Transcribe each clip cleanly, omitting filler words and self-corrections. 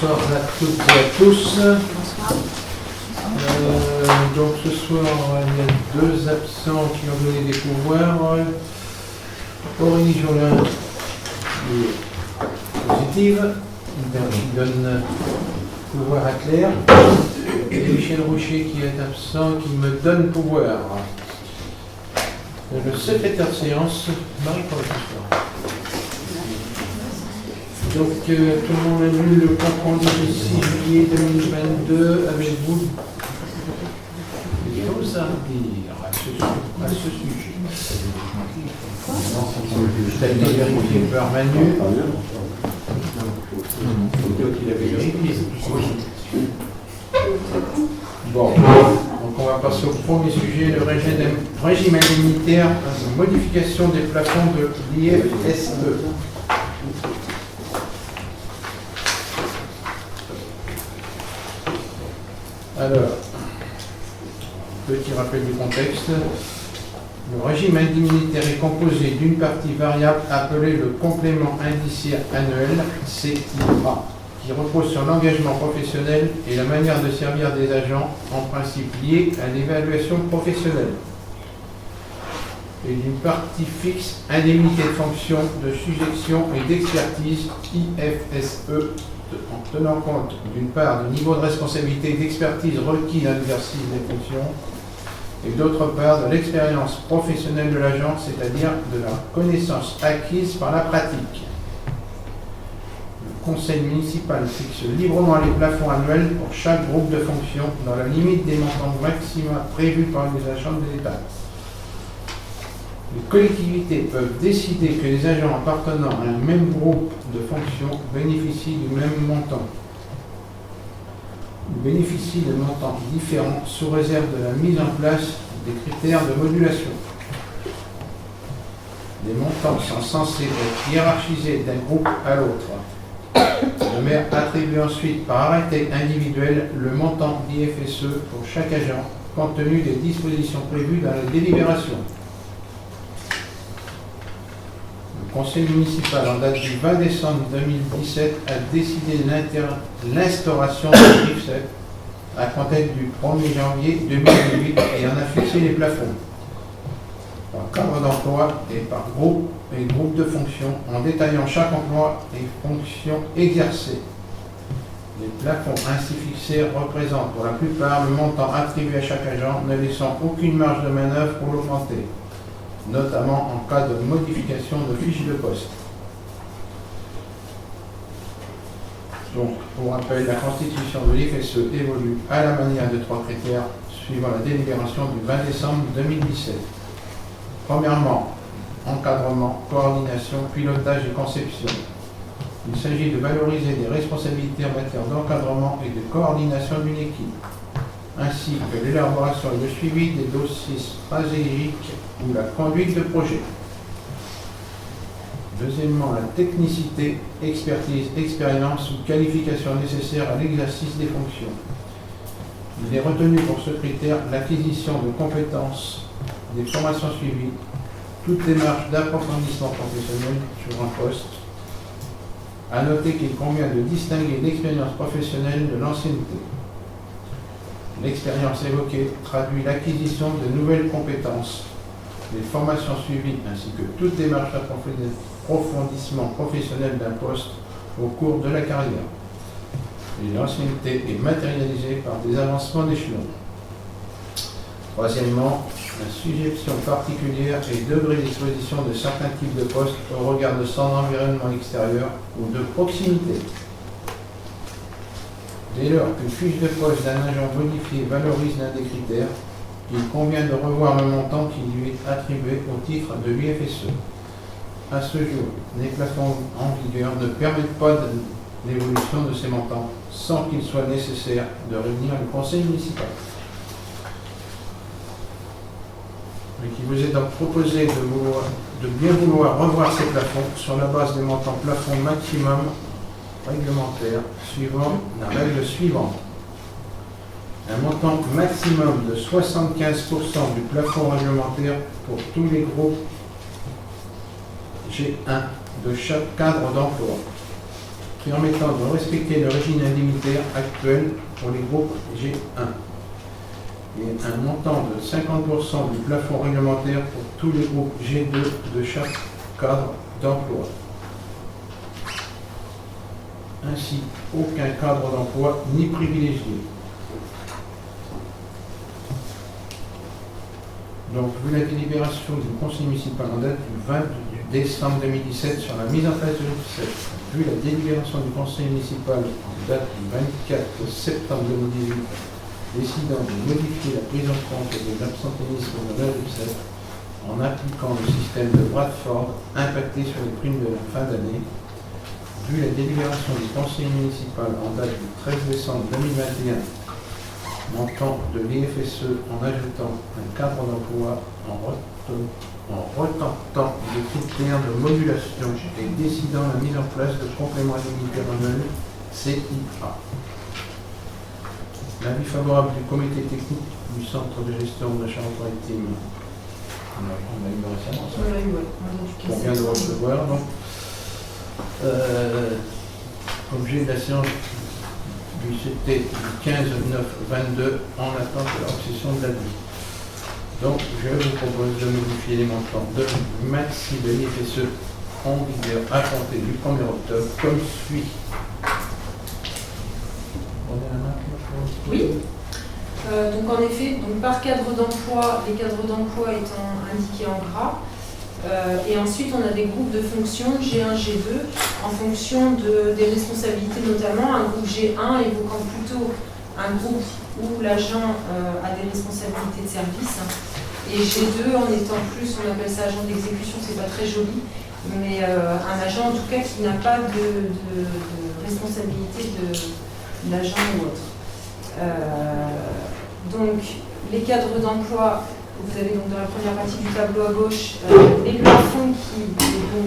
Bonsoir à toutes et à tous. Donc ce soir, il y a deux absents qui ont donné des pouvoirs. Aurélie Jolin qui est positive, qui donne pouvoir à Claire. Et Michel Rocher qui est absent, qui me donne pouvoir. Le secrétaire de séance, Marie-Paul Coussoir. Donc tout le monde a lu le compte rendu du 6 juillet 2022 avec vous. Des choses à dire à ce sujet. Ça a été vérifié par Manu. C'est toi qui l'avais vérifié. Bon, donc on va passer au premier sujet, le régime indemnitaire, modification des plafonds de l'IFSE. Alors, petit rappel du contexte. Le régime indemnitaire est composé d'une partie variable appelée le complément indiciaire annuel, CIA, qui repose sur l'engagement professionnel et la manière de servir des agents, en principe liés à l'évaluation professionnelle. Et d'une partie fixe, indemnité de fonction, de sujéction et d'expertise, IFSE, en tenant compte d'une part du niveau de responsabilité et d'expertise requis dans l'exercice des fonctions, et d'autre part de l'expérience professionnelle de l'agent, c'est-à-dire de la connaissance acquise par la pratique. Le conseil municipal fixe librement les plafonds annuels pour chaque groupe de fonctions dans la limite des montants maximums prévus par les agents de l'État. Les collectivités peuvent décider que les agents appartenant à un même groupe de fonctions bénéficient du même montant. Ils bénéficient de montants différents sous réserve de la mise en place des critères de modulation. Les montants sont censés être hiérarchisés d'un groupe à l'autre. Le maire attribue ensuite par arrêté individuel le montant d'IFSE pour chaque agent, compte tenu des dispositions prévues dans la délibération. Le conseil municipal, en date du 20 décembre 2017, a décidé l'instauration de l'IFSE à compter du 1er janvier 2018 et en a fixé les plafonds par cadre d'emploi et par groupe et groupe de fonctions, en détaillant chaque emploi et fonction exercée. Les plafonds ainsi fixés représentent pour la plupart le montant attribué à chaque agent, ne laissant aucune marge de manœuvre pour l'augmenter, notamment en cas de modification de fiche de poste. Donc, pour rappel, la constitution de l'IFSE évolue à la manière de trois critères suivant la délibération du 20 décembre 2017. Premièrement, encadrement, coordination, pilotage et conception. Il s'agit de valoriser des responsabilités en matière d'encadrement et de coordination d'une équipe, ainsi que l'élaboration et le suivi des dossiers stratégiques ou la conduite de projet. Deuxièmement, la technicité, expertise, expérience ou qualification nécessaire à l'exercice des fonctions. Il est retenu pour ce critère l'acquisition de compétences, des formations suivies, toute démarche d'approfondissement professionnel sur un poste. À noter qu'il convient de distinguer l'expérience professionnelle de l'ancienneté. L'expérience évoquée traduit l'acquisition de nouvelles compétences, les formations suivies ainsi que toute démarche d'approfondissement professionnel d'un poste au cours de la carrière. Et l'ancienneté est matérialisée par des avancements d'échelon. Troisièmement, la sujétion particulière et degré d'exposition de certains types de postes au regard de son environnement extérieur ou de proximité. Dès lors qu'une fiche de poste d'un agent modifié valorise l'un des critères, il convient de revoir le montant qui lui est attribué au titre de l'IFSE. À ce jour, les plafonds en vigueur ne permettent pas l'évolution de ces montants sans qu'il soit nécessaire de réunir le conseil municipal. Et qui vous est donc proposé de bien vouloir revoir ces plafonds sur la base des montants plafonds maximum réglementaires suivant la règle suivante. Un montant maximum de 75% du plafond réglementaire pour tous les groupes G1 de chaque cadre d'emploi. permettant de respecter le régime indemnitaire actuel pour les groupes G1 et un montant de 50% du plafond réglementaire pour tous les groupes G2 de chaque cadre d'emploi. Ainsi, aucun cadre d'emploi ni privilégié. Donc, vu la délibération du conseil municipal en date du 20 décembre 2017 sur la mise en place de l'URSSAF, vu la délibération du conseil municipal en date du 24 septembre 2018 décidant de modifier la prise en compte de l'absentéisme de la l'URSSAF en appliquant le système de Bradford impacté sur les primes de la fin d'année, vu la délibération du conseil municipal en date du 13 décembre 2021 montant de l'IFSE en ajoutant un cadre d'emploi en retentant des critères de modulation et décidant la mise en place de compléments indemnitaires annuels CIA. L'avis favorable du comité technique du centre de gestion de la Charente-Maritime. On l'a eu récemment, ça. On vient de recevoir. Donc, objet de la séance du CT du 15-9-22 en attente de la réception de l'avis. Donc, je vous propose de modifier les montants de maxi de l'IFSE en vigueur à compter du 1er octobre comme suit. Oui. Donc en effet, par cadre d'emploi, les cadres d'emploi étant indiqués en gras, et ensuite on a des groupes de fonctions G1, G2 en fonction des responsabilités, notamment un groupe G1 évoquant plutôt un groupe où l'agent a des responsabilités de service, et G2 en étant plus, on appelle ça agent d'exécution, c'est pas très joli, mais un agent en tout cas qui n'a pas de responsabilité d'agent ou autre. Donc les cadres d'emploi, vous avez donc dans la première partie du tableau à gauche les plafonds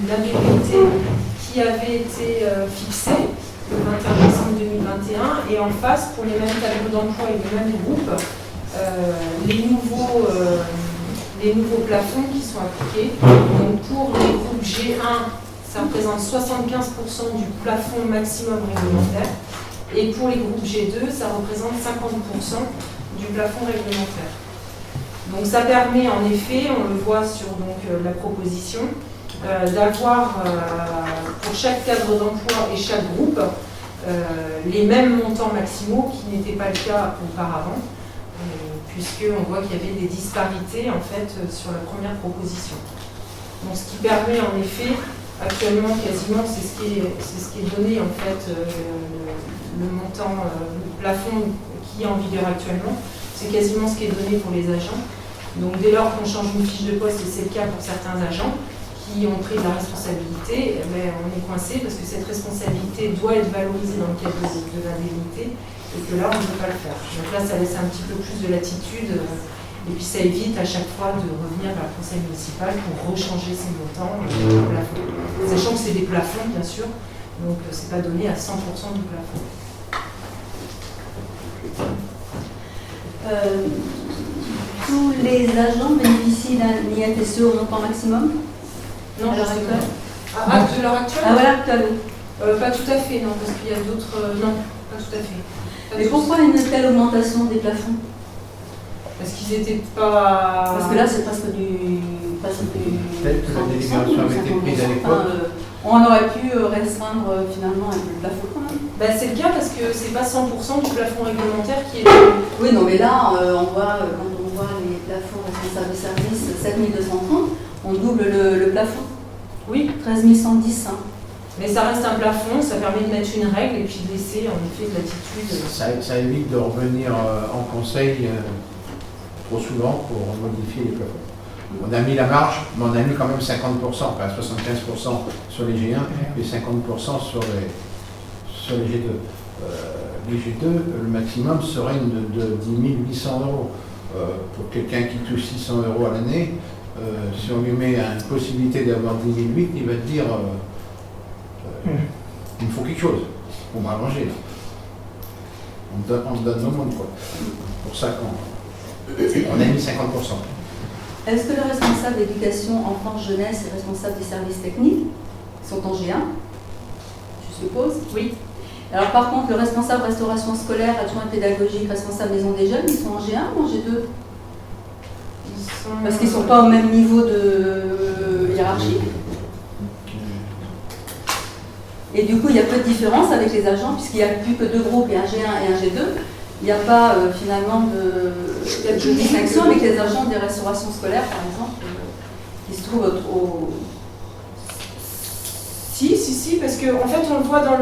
d'indemnité qui avaient été fixés le 21 décembre 2021, et en face, pour les mêmes cadres d'emploi et les mêmes groupes, les nouveaux plafonds qui sont appliqués. Donc pour les groupes G1, ça représente 75% du plafond maximum réglementaire, et pour les groupes G2, ça représente 50% du plafond réglementaire. Donc ça permet en effet, on le voit sur la proposition, d'avoir pour chaque cadre d'emploi et chaque groupe les mêmes montants maximaux, qui n'était pas le cas auparavant, puisqu'on voit qu'il y avait des disparités en fait sur la première proposition. Donc ce qui permet en effet, actuellement quasiment c'est ce qui est donné en fait, le montant, le plafond qui est en vigueur actuellement, c'est quasiment ce qui est donné pour les agents. Donc dès lors qu'on change une fiche de poste, et c'est le cas pour certains agents qui ont pris de la responsabilité, on est coincé parce que cette responsabilité doit être valorisée dans le cadre de l'indemnité, et que là on ne peut pas le faire. Donc là ça laisse un petit peu plus de latitude, et puis ça évite à chaque fois de revenir vers le conseil municipal pour rechanger ces montants, sachant que c'est des plafonds bien sûr, donc c'est pas donné à 100% du plafond. Tous les agents bénéficient d'un IFSE au montant maximum? Non, à l'heure actuelle. De l'heure actuelle? À l'heure actuelle, oui. Pas tout à fait, non, parce qu'il y a d'autres... non, pas tout à fait. Mais pourquoi une telle augmentation des plafonds? Parce qu'ils n'étaient pas... Parce que là, c'est presque du... Peut-être que la délibération avait été prise à l'époque. On aurait pu restreindre finalement le plafond quand même. C'est le cas parce que c'est pas 100% du plafond réglementaire qui est... Oui, non, mais là, on voit, quand on voit les plafonds responsables de service, 7230, on double le plafond. Oui. 13110. Mais ça reste un plafond, ça permet de mettre une règle et puis de laisser en effet de l'attitude. Ça évite de revenir en conseil trop souvent pour modifier les plafonds. On a mis la marge, mais on a mis quand même 50%, enfin 75% sur les G1 et 50% sur les G2. Les G2, le maximum serait de 10 800 euros. Pour quelqu'un qui touche 600 euros à l'année, si on lui met une possibilité d'avoir 10 008, il va te dire il me faut quelque chose pour m'arranger. On donne nos mondes, quoi. C'est pour ça qu'on a mis 50%. Est-ce que les responsables d'éducation enfance jeunesse et responsables des services techniques sont en G1? suppose. Oui. Alors par contre, le responsable restauration scolaire, adjoint pédagogique, responsable maison des jeunes, ils sont en G1 ou en G2? Parce qu'ils ne sont pas au même niveau de hiérarchie. Et du coup, il y a peu de différence avec les agents, puisqu'il n'y a plus que 2 groupes, et un G1 et un G2. Il n'y a pas finalement de distinction avec les agents des restaurations scolaires, par exemple, qui se trouvent au... Si, parce qu'en fait, on le voit dans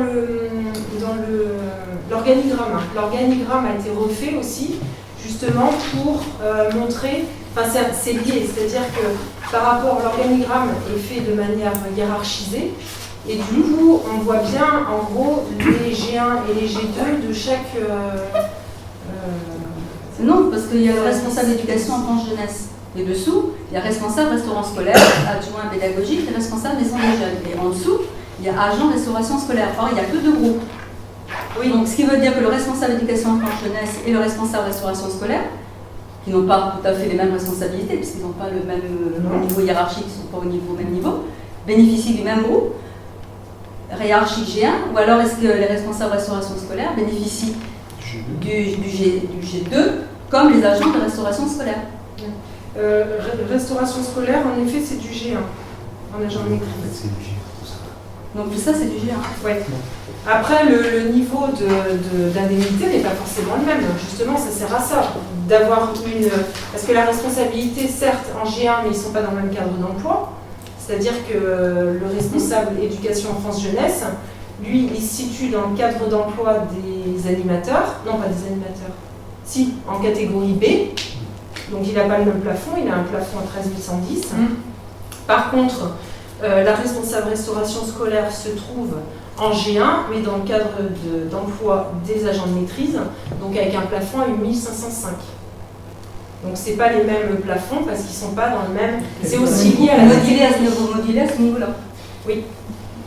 l'organigramme. L'organigramme a été refait aussi, justement, pour montrer... Enfin, c'est lié, c'est-à-dire que par rapport à l'organigramme est fait de manière hiérarchisée, et du coup, on voit bien, en gros, les G1 et les G2 de chaque... Non, parce qu'il y a le responsable d'éducation enfance jeunesse. Et dessous, il y a responsable restaurant scolaire, adjoint pédagogique et responsable maison des jeunes. Et en dessous, il y a agent restauration scolaire. Or, il n'y a que 2 groupes. Oui, donc ce qui veut dire que le responsable d'éducation enfance jeunesse et le responsable restauration scolaire, qui n'ont pas tout à fait les mêmes responsabilités, puisqu'ils n'ont pas le même niveau hiérarchique, ils ne sont pas au même niveau, bénéficient du même groupe, hiérarchique G1, ou alors est-ce que les responsables restauration scolaire bénéficient du G2 comme les agents de restauration scolaire? Restauration scolaire, en effet, c'est du G1, en agent de maîtrise. Donc tout ça, c'est du G1. Ouais. Après, le niveau d'indemnité n'est pas forcément le même. Justement, ça sert à ça, d'avoir une... Parce que la responsabilité, certes, en G1, mais ils ne sont pas dans le même cadre d'emploi. C'est-à-dire que le responsable éducation enfance-jeunesse, lui, il se situe dans le cadre d'emploi des animateurs. Non, pas des animateurs. Si, en catégorie B. Donc, il n'a pas le même plafond. Il a un plafond à 13 110. Par contre, la responsable restauration scolaire se trouve en G1, mais dans le cadre d'emploi des agents de maîtrise, donc avec un plafond à 8505. Donc ce n'est pas les mêmes plafonds parce qu'ils ne sont pas dans le même... C'est aussi lié à la... Modulé à ce niveau-là. Oui,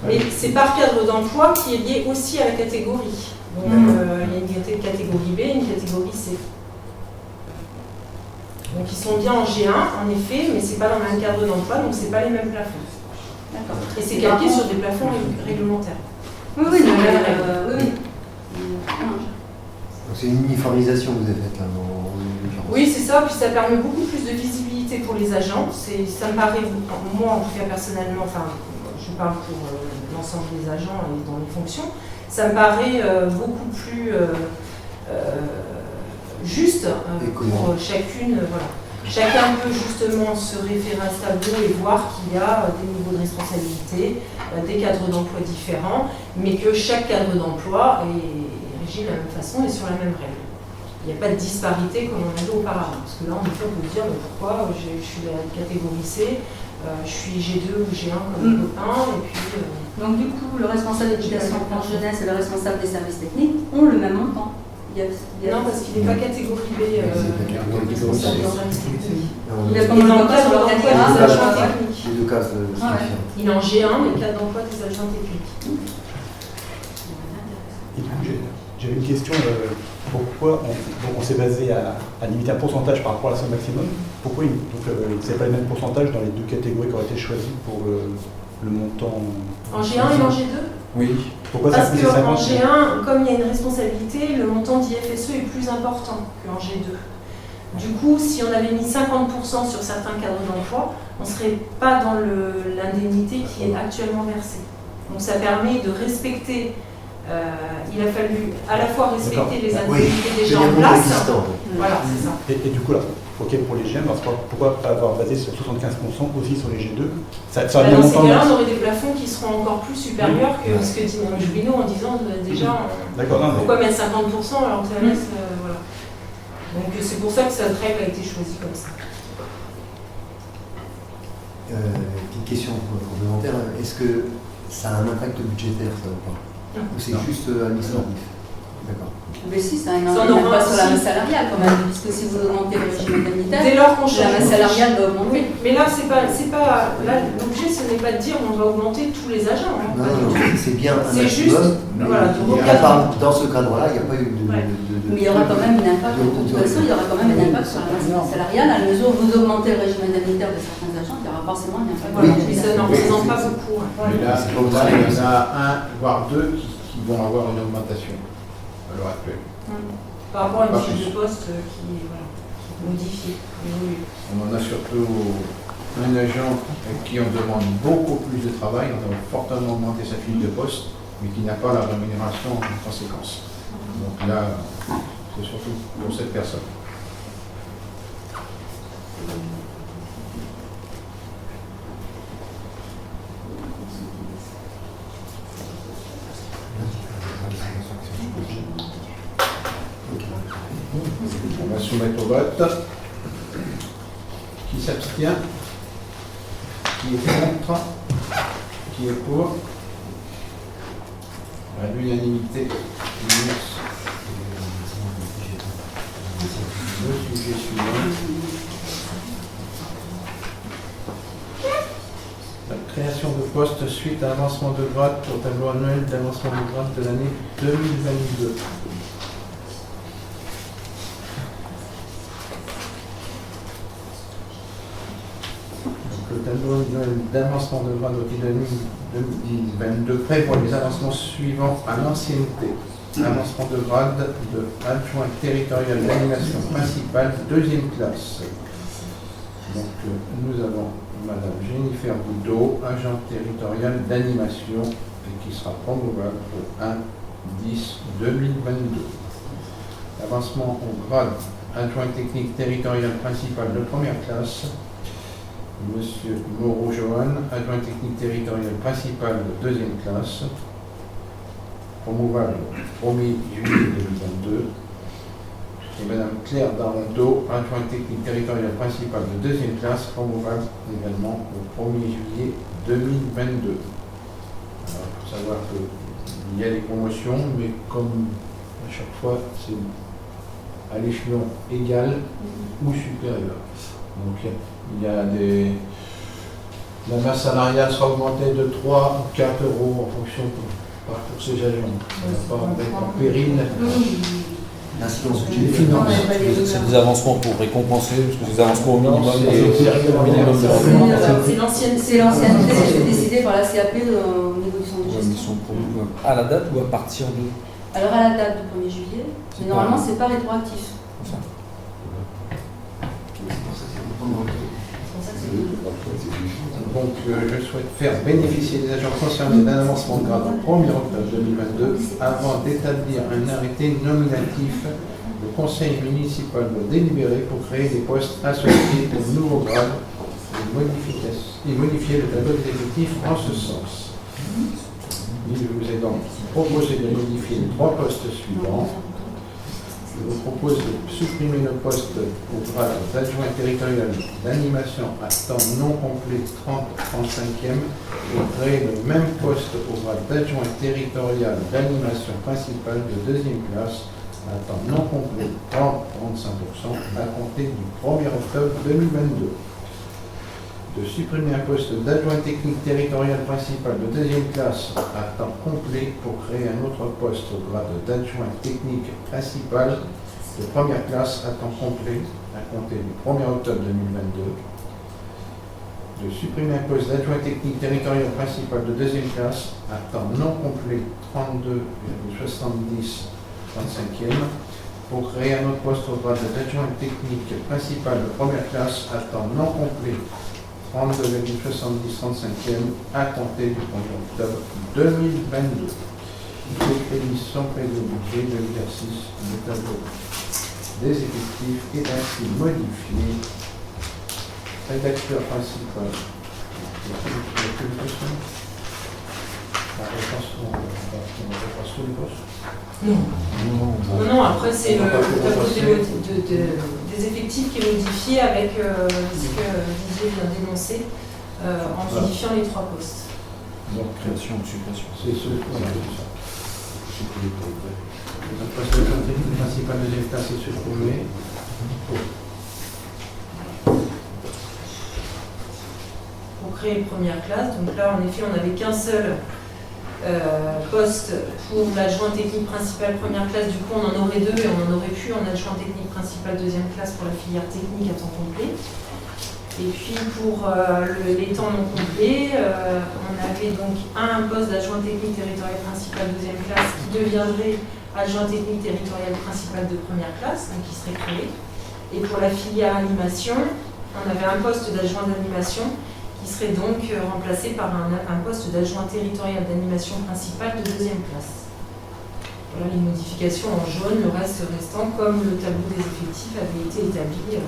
mais c'est par cadre d'emploi qui est lié aussi à la catégorie. Donc il y a une catégorie B et une catégorie C. Donc ils sont bien en G1, en effet, mais ce n'est pas dans le même cadre d'emploi, donc ce n'est pas les mêmes plafonds. Et c'est calqué sur des plafonds réglementaires. Oui. Donc c'est une uniformisation que vous avez faite là dans... Oui, c'est ça, puis ça permet beaucoup plus de visibilité pour les agents. Ça me paraît, moi en tout cas personnellement, enfin je parle pour l'ensemble des agents et dans les fonctions, ça me paraît beaucoup plus juste pour chacune. Voilà. Chacun peut justement se référer à ce tableau et voir qu'il y a des niveaux de responsabilité, des cadres d'emploi différents, mais que chaque cadre d'emploi est régi de la même façon et sur la même règle. Il n'y a pas de disparité comme on a dit auparavant. Parce que là, en effet, on peut se dire mais pourquoi je suis de la catégorie C, je suis G2 ou G1 comme les copains, et puis... Donc du coup, le responsable d'éducation enfance jeunesse et le responsable des services techniques ont le même montant. Non, parce qu'il n'est pas catégorie B, responsable des services techniques. Il est comme l'emploi sur l'organigramme des agents techniques. Les 2 cases Il est en G1, mais cadre d'emploi des agents techniques. J'avais une question. Pourquoi on s'est basé à limiter un pourcentage par rapport à la somme maximum? Pourquoi ce n'est pas le même pourcentage dans les 2 catégories qui auraient été choisies pour le montant? En G1 et en G2? Oui. Pourquoi parce ça qu'en G1, comme il y a une responsabilité, le montant d'IFSE est plus important qu'en G2. Du coup, si on avait mis 50% sur certains cadres d'emploi, on ne serait pas dans l'indemnité qui est actuellement versée. Donc ça permet de respecter, il a fallu à la fois respecter les indemnités déjà en place. Voilà, c'est ça. Et du coup, là, pour les G1, pourquoi pas avoir basé sur 75% aussi sur les G2? Dans ces cas-là, on aurait des plafonds qui seront encore plus supérieurs que ce que dit Mme Jubino en disant déjà pourquoi mettre 50% alors que ça laisse. Voilà. Donc c'est pour ça que cette règle a été choisie comme ça. Petite question complémentaire, est-ce que ça a un impact budgétaire ça ou pas? Ou c'est juste administratif? D'accord. Mais si, ça a un impact sur la masse salariale quand même, puisque si vous augmentez le régime indemnitaire, dès lors qu'on change la masse salariale va augmenter. Oui, mais là, l'objet, ce n'est pas de dire on va augmenter tous les agents. Hein, non, c'est bien un c'est juste, voilà, dans ce cadre-là, il n'y a pas eu de... Mais il y aura quand même un impact, de toute façon, il y aura quand même un impact sur la masse salariale, à la mesure où vous augmentez le régime indemnitaire de certains agents, il y aura forcément, il n'y a pas Voilà, de mais ça n'en représente pas beaucoup. Mais là, il y en a un, voire deux qui vont avoir une augmentation à l'heure actuelle. Par rapport à une Pas fiche plus. de poste qui est modifiée, évolue. On en a surtout un agent qui en demande beaucoup plus de travail, on a fortement augmenté sa fiche de poste, mais qui n'a pas la rémunération en conséquence. Donc là, c'est surtout pour cette personne. On va soumettre au vote. Qui s'abstient? Qui est contre? Qui est pour? À l'unanimité. Le sujet suivant. La création de postes suite à l'avancement de grade au tableau annuel d'avancement de grade de l'année 2022. Le tableau annuel d'avancement de grade au titre de 2022 prévoit les avancements suivants à l'ancienneté. Avancement de grade de adjoint territorial d'animation principale, deuxième classe. Donc nous avons Madame Jennifer Boudot, agent territorial d'animation, et qui sera promovable au 1/10/2022. Avancement au grade adjoint technique territorial principal de première classe. Monsieur Moreau Johan, adjoint technique territorial principal de deuxième classe, promovable au 1er juillet 2022. Et Madame Claire Darlando, adjointe technique territoriale principale de deuxième classe, promovable également au 1er juillet 2022. Alors, il faut savoir qu'il y a des promotions, mais comme à chaque fois, c'est à l'échelon égal ou supérieur. Donc il y a des... La masse salariale sera augmentée de 3 ou 4 euros en fonction pour ces agents. On va pas mettre en péril Ainsi, on se les finances. C'est des avancements pour récompenser, parce que c'est des avancements au minimum. C'est au minimum de C'est l'ancienne. C'est l'ancienneté décidée par la CAP au niveau du centre de Ils gestion. sont promus à la date ou à partir de. Alors à la date du 1er juillet, mais normalement c'est pas rétroactif. Enfin, Donc je souhaite faire bénéficier les agents concernés d'un avancement de grade au 1er octobre 2022 avant d'établir un arrêté nominatif. Le conseil municipal doit délibérer pour créer des postes associés au nouveau grade et modifier le tableau des effectifs en ce sens. Il vous est donc proposé de modifier les 3 postes suivants. Je vous propose de supprimer le poste au grade d'adjoint territorial d'animation à temps non complet 30-35e et créer le même poste au grade d'adjoint territorial d'animation principale de deuxième classe à temps non complet 30-35% à compter du 1er octobre 2022. De supprimer un poste d'adjoint technique territorial principal de deuxième classe à temps complet pour créer un autre poste au grade d'adjoint technique principal de première classe à temps complet à compter du 1er octobre 2022. De supprimer un poste d'adjoint technique territorial principal de deuxième classe à temps non complet 32,70-35e pour créer un autre poste au grade d'adjoint technique principal de première classe à temps non complet 32,70-35e à compter du 1er octobre 2022. Les crédits sont prévus au budget de l'exercice du tableau des effectifs est ainsi modifié. Rédacteur principal. La réponse, on repasse tous les postes. Non, après c'est le tableau des effectifs qui est modifié avec ce que Didier vient d'énoncer en modifiant les 3 postes. Donc, création ou suppression. c'est ce voilà, c'est ça. Le poste de technique principal de l'État, c'est supprimé. Pour créer une première classe, donc là en effet on n'avait qu'un seul poste pour l'adjoint technique principal première classe, du coup on en aurait 2 et on en aurait plus en adjoint technique principal deuxième classe pour la filière technique à temps complet. Et puis pour les temps non complets, on avait donc un poste d'adjoint technique territorial principal deuxième classe qui deviendrait adjoint technique territorial principal de première classe, donc qui serait créé. Et pour la filière animation, on avait un poste d'adjoint d'animation qui serait donc remplacé par un poste d'adjoint territorial d'animation principale de deuxième classe. Voilà les modifications en jaune, le reste restant comme le tableau des effectifs avait été établi la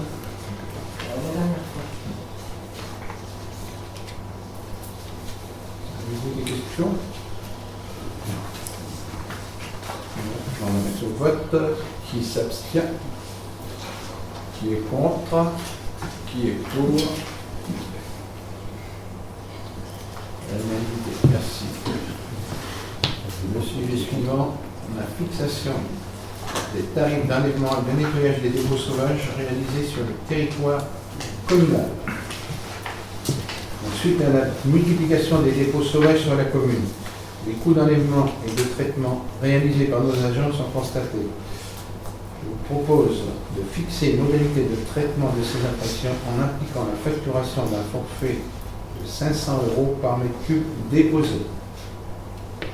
dernière fois. Avez-vous des questions? On va mettre au vote. Qui s'abstient? Qui est contre? Qui est pour? L'unanimité. Merci. Le sujet suivant, la fixation des tarifs d'enlèvement et de nettoyage des dépôts sauvages réalisés sur le territoire communal. Suite à la multiplication des dépôts sauvages sur la commune, les coûts d'enlèvement et de traitement réalisés par nos agents sont constatés. Je vous propose de fixer une modalité de traitement de ces infractions en impliquant la facturation d'un forfait de 500 € par mètre cube déposé. Donc,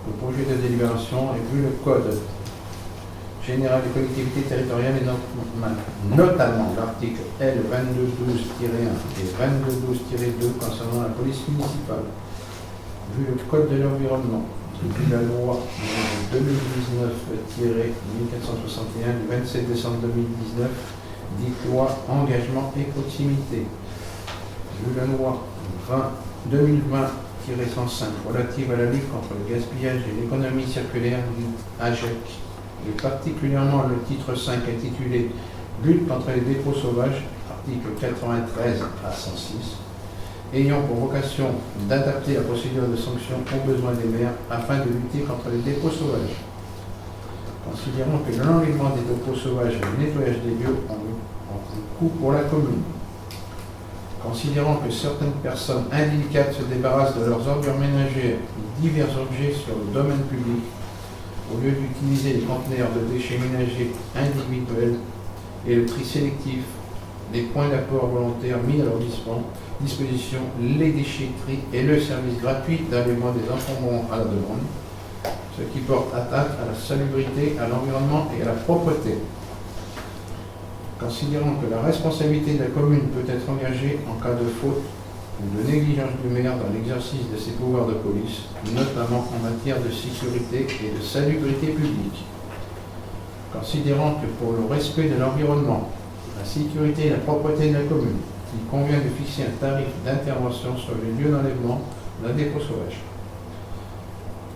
le projet de délibération est vu le code général des collectivités territoriales et notamment l'article L2212-1 et 2212-2 concernant la police municipale, vu le code de l'environnement, vu la loi 2019-1461 du 27 décembre 2019, dite loi engagement et proximité, vu la loi 2020-105 relative à la lutte contre le gaspillage et l'économie circulaire, dite AGEC, et particulièrement le titre 5 intitulé « Lutte contre les dépôts sauvages », article 93 à 106, ayant pour vocation d'adapter la procédure de sanction aux besoins des maires afin de lutter contre les dépôts sauvages. Considérant que l'enlèvement des dépôts sauvages et le nettoyage des lieux ont un coût pour la commune. Considérant que certaines personnes indélicates se débarrassent de leurs ordures ménagères et divers objets sur le domaine public, au lieu d'utiliser les conteneurs de déchets ménagers individuels et le tri sélectif, les points d'apport volontaires mis à leur disposition, les déchetteries et le service gratuit d'enlèvement des encombrants à la demande, ce qui porte atteinte à la salubrité, à l'environnement et à la propreté. Considérant que la responsabilité de la commune peut être engagée en cas de faute ou de négligence du maire dans l'exercice de ses pouvoirs de police, notamment en matière de sécurité et de salubrité publique. Considérant que pour le respect de l'environnement, la sécurité et la propreté de la commune, il convient de fixer un tarif d'intervention sur les lieux d'enlèvement d'un dépôt sauvage.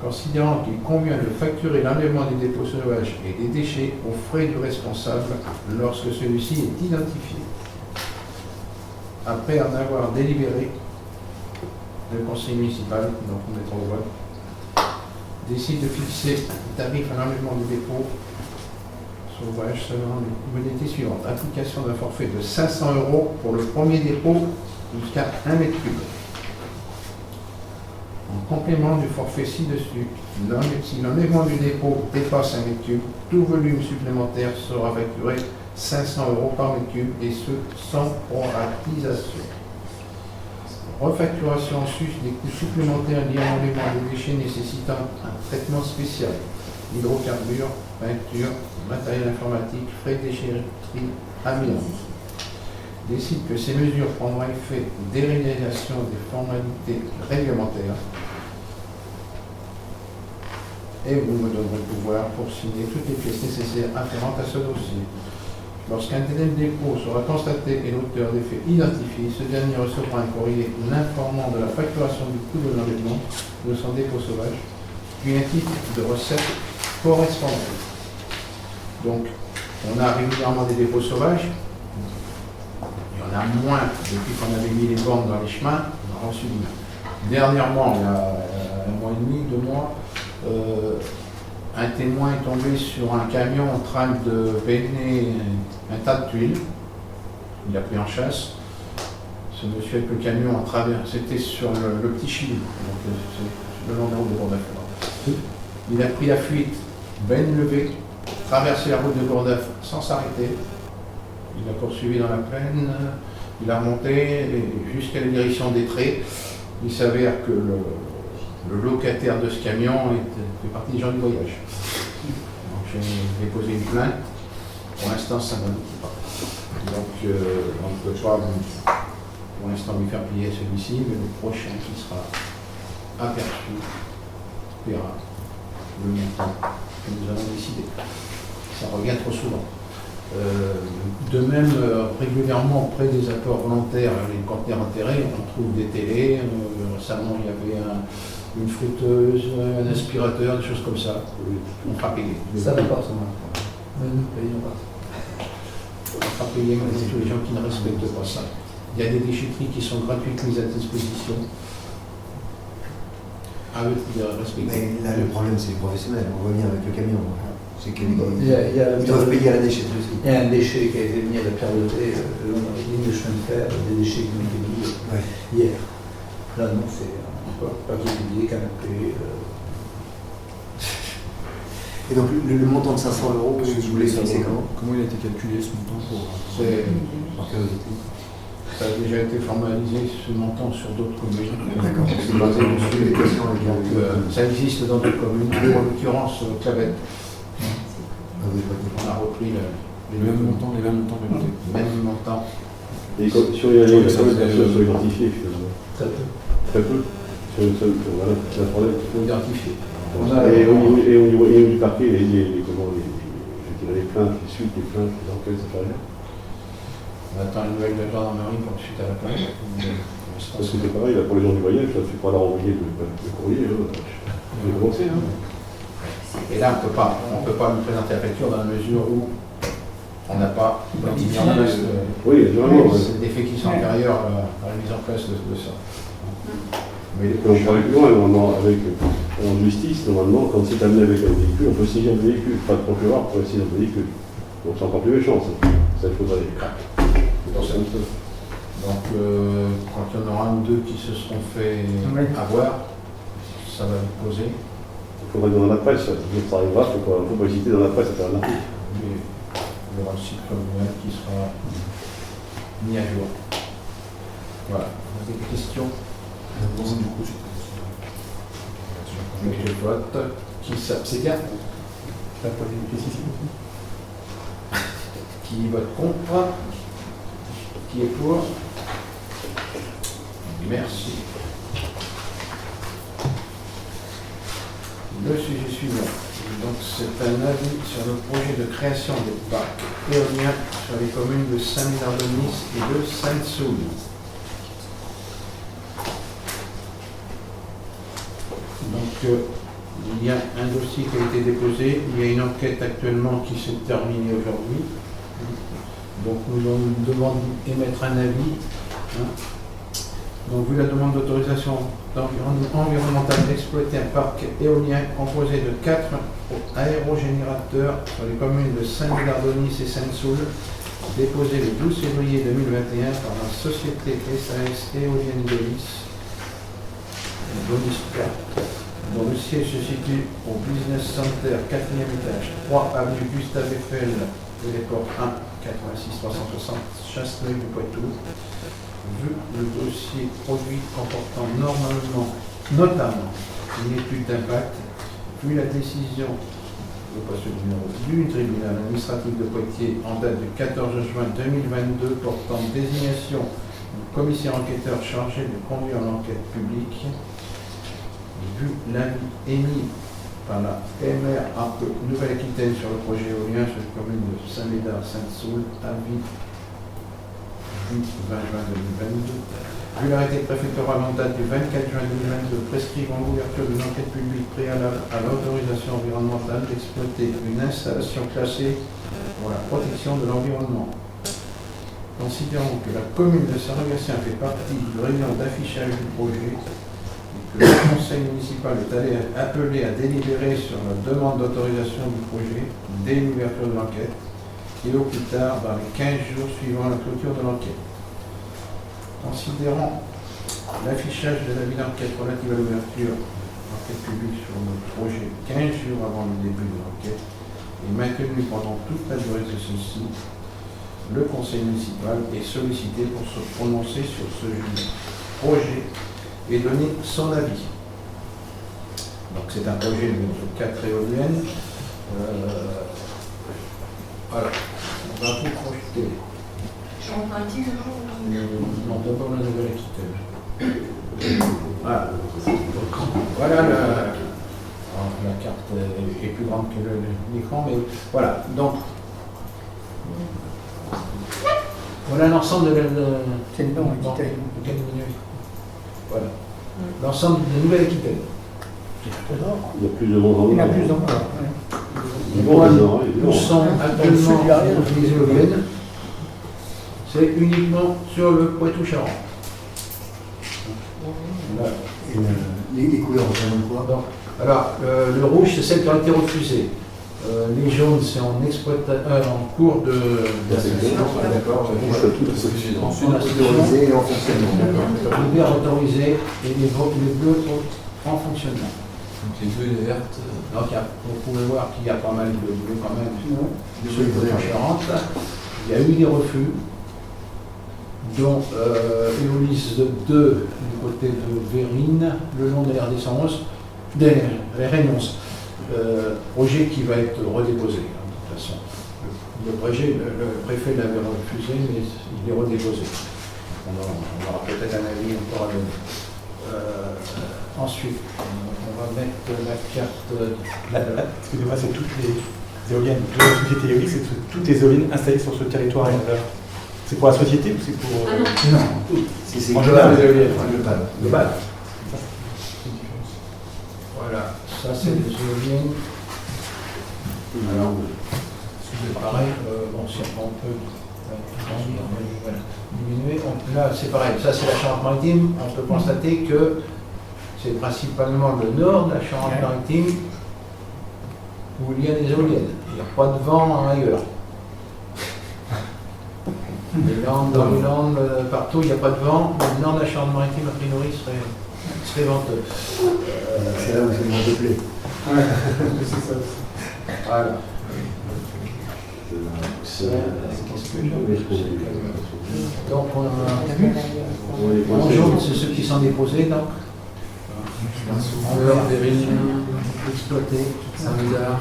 Considérant qu'il convient de facturer l'enlèvement des dépôts sauvages et des déchets aux frais du responsable lorsque celui-ci est identifié. Après en avoir délibéré, le conseil municipal, donc on mettra au vote, décide de fixer un tarif à l'enlèvement du dépôt sauvage selon les modalités suivantes. Application d'un forfait de 500 € pour le premier dépôt jusqu'à 1 mètre cube. En complément du forfait ci-dessus, si l'enlèvement du dépôt dépasse 1 mètre cube, tout volume supplémentaire sera facturé 500 € par mètre cube et ce sans proratisation. Refacturation en sus des coûts supplémentaires liés à l'enlèvement des déchets nécessitant un traitement spécial. Hydrocarbures, peinture, matériel informatique, frais de déchetterie, amiante. Décide que ces mesures prendront effet dès réalisation des formalités réglementaires et vous me donnerez le pouvoir pour signer toutes les pièces nécessaires afférentes à ce dossier. Lorsqu'un délai de dépôt sera constaté et l'auteur des faits identifié, ce dernier recevra un courrier l'informant de la facturation du coût de l'enlèvement de son dépôt sauvage, puis un titre de recette correspondant. Donc, on a régulièrement des dépôts sauvages. Il y en a moins depuis qu'on avait mis les bornes dans les chemins. On a reçu dernièrement, il y a un mois et demi, 2 mois, un témoin est tombé sur un camion en train de peiner un tas de tuiles. Il l'a pris en chasse. Ce monsieur avec le camion a traversé, c'était sur le petit Chili, donc le long de la route de Bourg-d'Affaires. Il a pris la fuite, benne levée, traversé la route de Bourg-d'Affaires sans s'arrêter. Il a poursuivi dans la plaine, il a remonté jusqu'à la direction des Traits. Il s'avère que le locataire de ce camion fait partie des gens du voyage. Donc j'ai déposé une plainte. Pour l'instant, ça n'aboutit pas. Donc on ne peut pas pour l'instant lui faire payer celui-ci, mais le prochain qui sera aperçu paiera le montant que nous avons décidé. Ça revient trop souvent. De même, régulièrement, auprès des apports volontaires, les conteneurs enterrés, on trouve des télés. Récemment, il y avait une friteuse, un aspirateur, des choses comme ça. On fera payer. Ça va pas, ça va. Nous payons pas. On fera payer maintenant tous les gens qui ne respectent pas ça. Il y a des déchetteries qui sont gratuites mises à disposition. À eux de respecter. Mais là, le problème, c'est les professionnels. On revient avec le camion. C'est qu'ils Il doivent payer à la déchetterie aussi. y a un déchet qui a été mis à la Pierre-Levé, le long de la ligne de chemin de fer, des déchets qui ont été mis Ouais. hier. Là, non, c'est encore papier publié, canapé. Et donc, le montant de 500 €, je voulais expliquer comment Comment il a été calculé ce montant pour... Par curiosité. Ça a déjà été formalisé, ce montant, sur d'autres communes. D'accord. C'est basé sur les questions avec Donc, ça existe dans d'autres communes, en l'occurrence Clavette. Ah, vous avez pas été On a repris Les mêmes montants répétés. même montant. Et sur les années, combien de personnes sont identifiées finalement? Très peu. Très peu. Sur une seule, voilà, c'est un problème. Il faut identifier. Et au niveau du parquet, les plaintes, les suites, les plaintes, les enquêtes, ça fait rien. On attend une nouvelle de gendarmerie pour suite à la plainte. Parce que c'est pareil, là, pour les gens du voyage, ça ne suffit pas leur envoyer le courrier. J'ai commencé, hein. Et là, on ne peut pas nous présenter la facture dans la mesure où on n'a pas mis en place Oui, naturellement. des faits qui sont antérieurs à la mise en place de ça. Mais les Et on pourrait aller plus loin, normalement, en justice, normalement, quand c'est amené avec un véhicule, on peut saisir le véhicule, pas de procureur pour saisir le véhicule. Donc c'est encore plus méchant, ça. Ça, il faudrait les craques. Donc, quand il y en aura un ou deux qui se seront fait avoir, ça va nous poser. Il faudrait dans la presse, ça arrivera, il ne faut pas hésiter dans la presse à faire un article. Il y aura le site communal qui sera mis à jour. Voilà. Vous avez des questions? Donc je vote. Qui s'abstient? T'as pas une précision aussi? Qui vote contre? Qui est pour? Merci. Le sujet suivant. Donc c'est un avis sur le projet de création des parcs éoliens sur les communes de Saint-Médard-de-Nice et de Sainte-Soule. Donc il y a un dossier qui a été déposé, il y a une enquête actuellement qui s'est terminée aujourd'hui. Donc nous devons émettre un avis. Donc vu la demande d'autorisation environnementale d'exploiter un parc éolien composé de 4 aérogénérateurs sur les communes de Saint-Médard-de-Nice et Sainte-Soule, déposé le 12 février 2021 par la société SAS Éolienne de Nice, dont le siège se situe au Business Center, 4e étage, 3 avenue Gustave Eiffel, Téléport 1, 86 360, Chasseneuil du Poitou. Vu le dossier produit comportant notamment une étude d'impact, vu la décision du tribunal administratif de Poitiers en date du 14 juin 2022 portant désignation du commissaire enquêteur chargé de conduire l'enquête publique, vu l'avis émis par la MRAP Nouvelle-Aquitaine sur le projet éolien sur les communes de Saint-Médard-Sainte-Soule, avis du 20 juin 2022, vu l'arrêté préfectoral en date du 24 juin 2022 prescrivant l'ouverture d'une enquête publique préalable à l'autorisation environnementale d'exploiter une installation classée pour la protection de l'environnement. Considérant que la commune de Saint-Gatien fait partie du rayon d'affichage du projet, le conseil municipal est appelé à délibérer sur la demande d'autorisation du projet dès l'ouverture de l'enquête et au plus tard dans les 15 jours suivant la clôture de l'enquête. Considérant l'affichage de l'avis d'enquête relative à l'ouverture d'enquête publique sur le projet 15 jours avant le début de l'enquête est maintenu pendant toute la durée de ceci, le conseil municipal est sollicité pour se prononcer sur ce projet et donner son avis. Donc c'est un projet de 4 éoliennes. Voilà, on va vous projeter. Non, d'abord la Nouvelle-Aquitaine. Voilà. Voilà la carte est plus grande que l'écran, mais voilà. Donc, voilà l'ensemble de voilà. L'ensemble de Nouvelle-Aquitaine. Il y a plus de monde en Il y en a plus d'endroits. Où sont actuellement les éoliennes? C'est uniquement sur le Poitou-Charentes. Voilà. Les couleurs représentent quoi? Donc, alors, le rouge, c'est celle qui a été refusée. Les jaunes, c'est en cours de d'accord. Autorisé et en fonctionnement. Les verts autorisés et les bleus en fonctionnement. Donc les bleus et les vertes. Donc, vous pouvez voir qu'il y a pas mal de bleus quand même sur le Poitou-Charentes. Il y a eu des refus, dont Éolis 2 du côté de Vérines, le long de l'RD111, des RN11. Projet qui va être redéposé, de toute façon. Le préfet l'avait refusé, mais il est redéposé. On aura peut-être un avis encore à donner. Ensuite, on va mettre la carte. Excusez-moi, c'est toutes les éoliennes de la société éolique, c'est toutes les éoliennes installées sur ce territoire. C'est pour la société ou c'est pour... Non, c'est en global. Global. Voilà, ça c'est les éoliennes. Alors, c'est pareil, bon, si on peut voilà, diminuer. Là, c'est pareil, ça c'est la Charente-Maritime. On peut constater que c'est principalement le nord de la Charente-Maritime où il y a des éoliennes. Il n'y a pas de vent ailleurs. Les Landes, dans les Landes, partout, il n'y a pas de vent. Le nord de la Charente-Maritime, a priori, serait venteux. C'est là où c'est le moins peuplé. Ouais, c'est ça. Voilà. Donc, en jaune, c'est ceux qui sont déposés, donc. En vert, Vérines, exploité, Saint-Médard.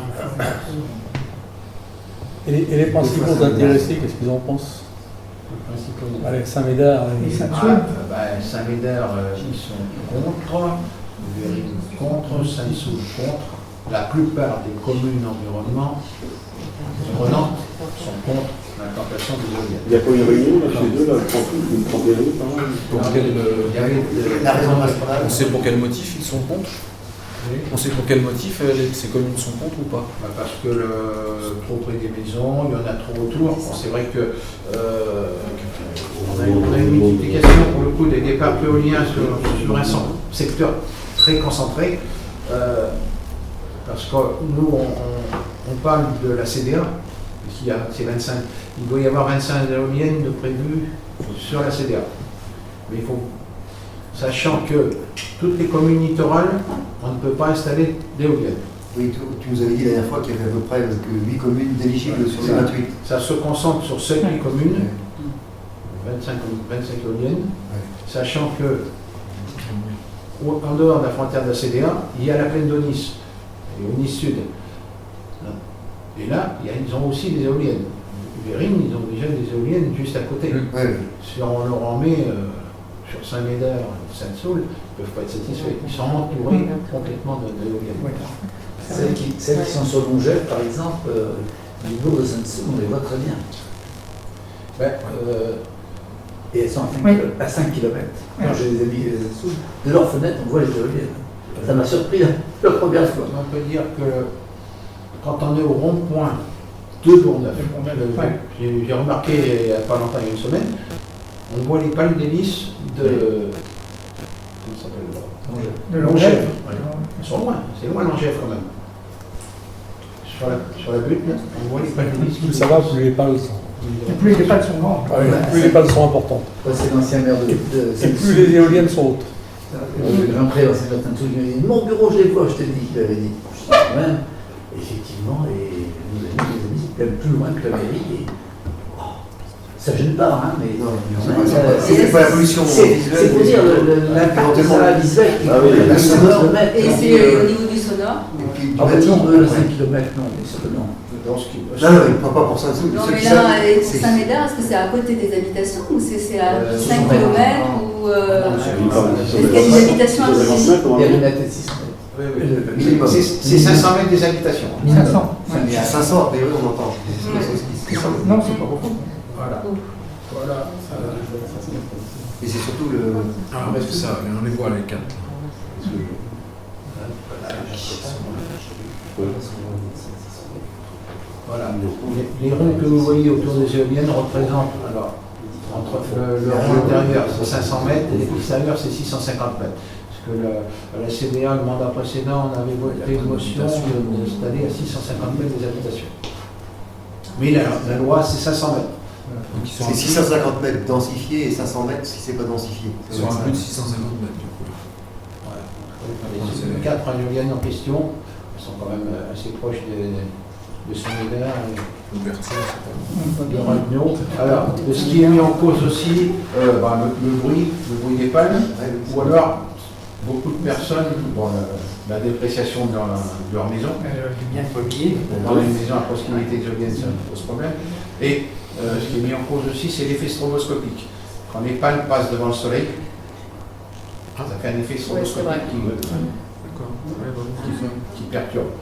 Et les principaux intéressés, qu'est-ce qu'ils en pensent? Avec Saint-Médard et Saint-Saul. Saint-Médard, ils sont contre, Vérines contre, Saint-Saul contre. La plupart des communes environnement prenantes sont contre l'implantation des éoliennes. Il n'y a pas une réunion là, chez eux, là, une trentaine par On sait pour quel motif ils sont contre? On sait pour quel motif ces communes sont contre ou pas? Parce que trop près des maisons, il y en a trop autour. Bon, c'est vrai que on a une multiplication pour le coup des parcs éoliens sur un secteur très concentré. Parce que nous, on parle de la CDA, c'est 25. Il doit y avoir 25 éoliennes de prévues sur la CDA. Mais il faut, sachant que toutes les communes littorales, on ne peut pas installer d'éoliennes. Oui, tu nous avais dit la dernière fois qu'il y avait à peu près 8 communes éligibles sur les 28. Ça se concentre sur 7 communes, 25 éoliennes, sachant que en dehors de la frontière de la CDA, il y a la plaine d'Aunis, et Aunis Sud. Et là, ils ont aussi des éoliennes. Vérines, ils ont déjà des éoliennes juste à côté. Si on leur en met sur Saint-Médard, Saint-Saul, ils ne peuvent pas être satisfaits. Ils sont entourés complètement d'éoliennes. Celles qui sont sur Longève, par exemple, du bourg de Saint-Saul, on les voit très bien. Et elles sont à 5 km. Quand j'ai des amis de Saint-Saul, de leur fenêtre, on voit les éoliennes. Ça m'a surpris la première fois. On peut dire que quand on est au rond-point de Bourgneuf, j'ai remarqué il n'y a pas longtemps, il y a une semaine, on voit les palmes d'hélice de Longève. Ils sont loin, c'est loin Longève quand même. Sur la butte, on voit les palmes d'hélice. Plus ça va, plus les pales sont. Plus les pales sont grandes. Plus les pales sont importantes. C'est l'ancien maire de et plus les éoliennes sont hautes. Grand Pré, l'ancien maire de Saint-Saul, il m'a dit mon bureau, je les vois, je t'ai dit qu'il avait dit. Je dis quand même, effectivement, les amis, c'est quand même plus loin que la mairie. Et, Ça ne gêne pas, hein, mais. Non, c'est pas la pollution visuelle. C'est pour dire l'impact que ça a visuel. Ah oui, le sonore. Et c'est au niveau du sonore. Et puis, du Ah, bah bâtiment, non, 5 km, non, mais certainement. Dans ce qui... non, pas pour ça. Non, mais là, et pour Saint-Médard, est-ce que c'est à côté des habitations ou c'est à 5 km ou est-ce qu'il y a des habitations à côté? Il y a une tête 600 mètres. Oui, oui. Le minimum. C'est 500 mètres des habitations. 500. Il y a 500, après, oui, on entend. Non, c'est pas beaucoup. Voilà. Voilà. Et c'est surtout le. Ah, mais c'est ça, on les voit les quatre. Voilà. Les ronds que vous voyez autour des éoliennes représentent, alors, entre le rond intérieur, c'est 500 mètres et l'extérieur, c'est 650 mètres. Parce que la CDA, le mandat précédent, on avait voté une motion d'installer à 650 mètres des habitations. Mais la loi, c'est 500 mètres. C'est 650 mètres densifiés et 500 mètres si c'est pas densifié. Ils sont à plus de 650 mètres du coup. Les 4 éoliennes en question, elles sont quand même assez proches de Saint-Médard et de Ragno. Alors, ce qui est mis en cause aussi, le bruit des palmes, ou alors beaucoup de personnes, la dépréciation de leur maison, du bien immobilier, dans une maison à proximité des éoliennes, ça pose problème. Et ce qui est mis en cause aussi, c'est l'effet stroboscopique. Quand les palmes passent devant le soleil, ça fait un effet stroboscopique qui perturbe.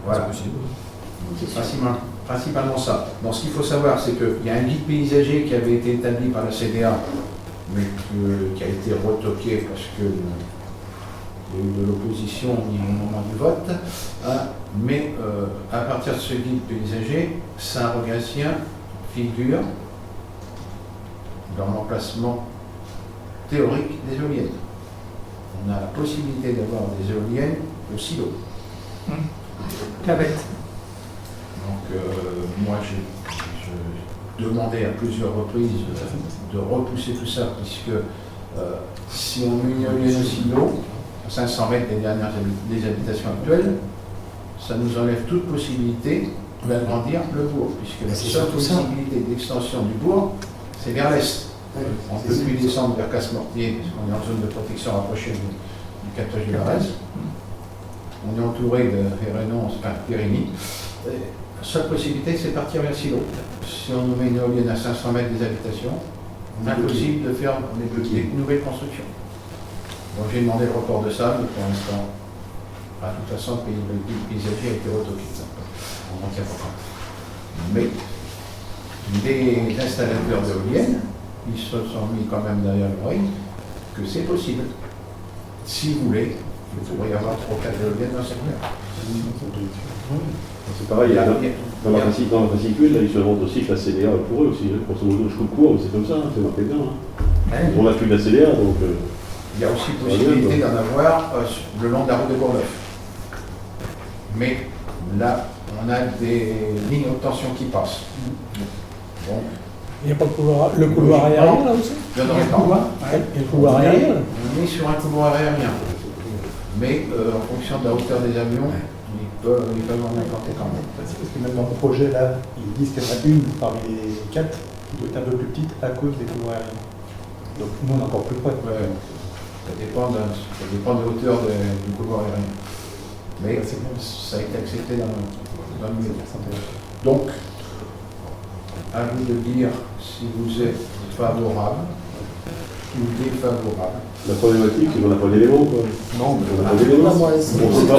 Voilà. C'est principalement ça. Donc, ce qu'il faut savoir, c'est qu'il y a un guide paysager qui avait été établi par la CDA, mais qui a été retoqué parce que il y a eu de l'opposition au moment du vote. Mais à partir de ce guide paysager, Saint-Rogatien figure dans l'emplacement théorique des éoliennes. On a la possibilité d'avoir des éoliennes au silo. Clavette. Donc, moi, j'ai demandé à plusieurs reprises de repousser tout ça, puisque si on met une éolienne au silo, à 500 mètres des habitations actuelles, ça nous enlève toute possibilité d'agrandir le bourg, puisque la seule possibilité d'extension du bourg, c'est vers l'est. On ne peut plus descendre vers Casse-Mortier, parce qu'on est en zone de protection rapprochée du captage de la Rez. On est entouré de Férénon, enfin Périgny. La seule possibilité, c'est de partir vers Silo. Si on nous met une éolienne à 500 mètres des habitations, impossible de faire des nouvelles constructions. Donc j'ai demandé le report de ça, mais pour l'instant, de toute façon, le paysager a été retoqué. On n'en tient pas compte. Mais les installateurs d'éoliennes, ils se sont mis quand même derrière l'oreille que c'est possible. Si vous voulez, il pourrait y avoir 3 ou 4 éoliennes dans le secteur. C'est pareil, dans la fascicule, là, ils se demandent aussi que la CDA est pour eux aussi. Grosso modo, je coupe court, mais c'est comme ça, c'est marqué bien. On n'a plus de la CDA, donc. Il y a aussi possibilité d'en avoir le long de la route de Bourneuf. Mais là, on a des lignes haute tension qui passent. Bon. Il n'y a pas le couloir aérien là aussi? Il y en aurait pas. Et le couloir aérien? On est sur un couloir aérien. Mais en fonction de la hauteur des avions, ils peuvent en implanter quand même. C'est parce que même dans le projet, là, ils disent qu'il y en a une parmi les 4 qui doit être un peu plus petite à cause des couloirs aériens. Donc nous, on est encore plus près. Ouais. Ça dépend de la hauteur du couloir aérien. Mais ça a été accepté dans le milieu. Donc, à vous de dire si vous êtes favorable ou défavorable. La problématique, c'est qu'on n'a pas d'éléments, quoi. Non, mais on n'a pas d'éléments. On ne sait pas.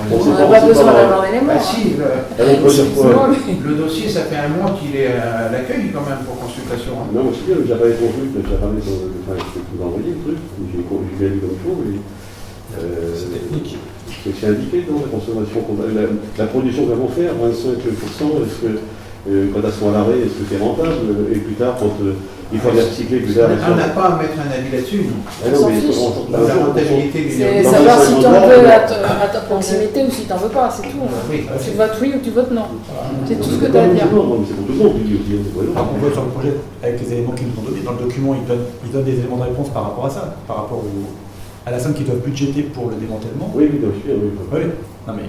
On n'a pas besoin d'avoir l'élément. Ah si, le dossier, ça fait un mois qu'il est à l'accueil quand même pour consultation. Non, moi c'est bien, j'ai déjà parlé de consulte, j'ai déjà parlé de. Enfin, je peux vous envoyer le truc, j'ai bien lu comme il faut, mais. C'est technique. C'est indiqué dans la consommation, la production qu'on va faire, 25%, est-ce que quand elles sont à l'arrêt, est-ce que c'est rentable? Et plus tard, quand il faut les recycler, plus tard. On n'a pas à mettre un avis là-dessus. La rentabilité du c'est savoir si tu en veux à ta proximité ou si tu n'en veux pas, c'est tout. Oui. Tu votes oui ou tu votes non. C'est tout ce que tu as à dire. Non, mais c'est pour tout le monde, tu dis aussi. On voit sur le projet, avec les éléments qu'ils nous ont donnés, dans le document, ils donnent des éléments de réponse par rapport à ça, par rapport à la somme qu'ils doivent budgéter pour le démantèlement. Oui, bien sûr, oui. Oui, non mais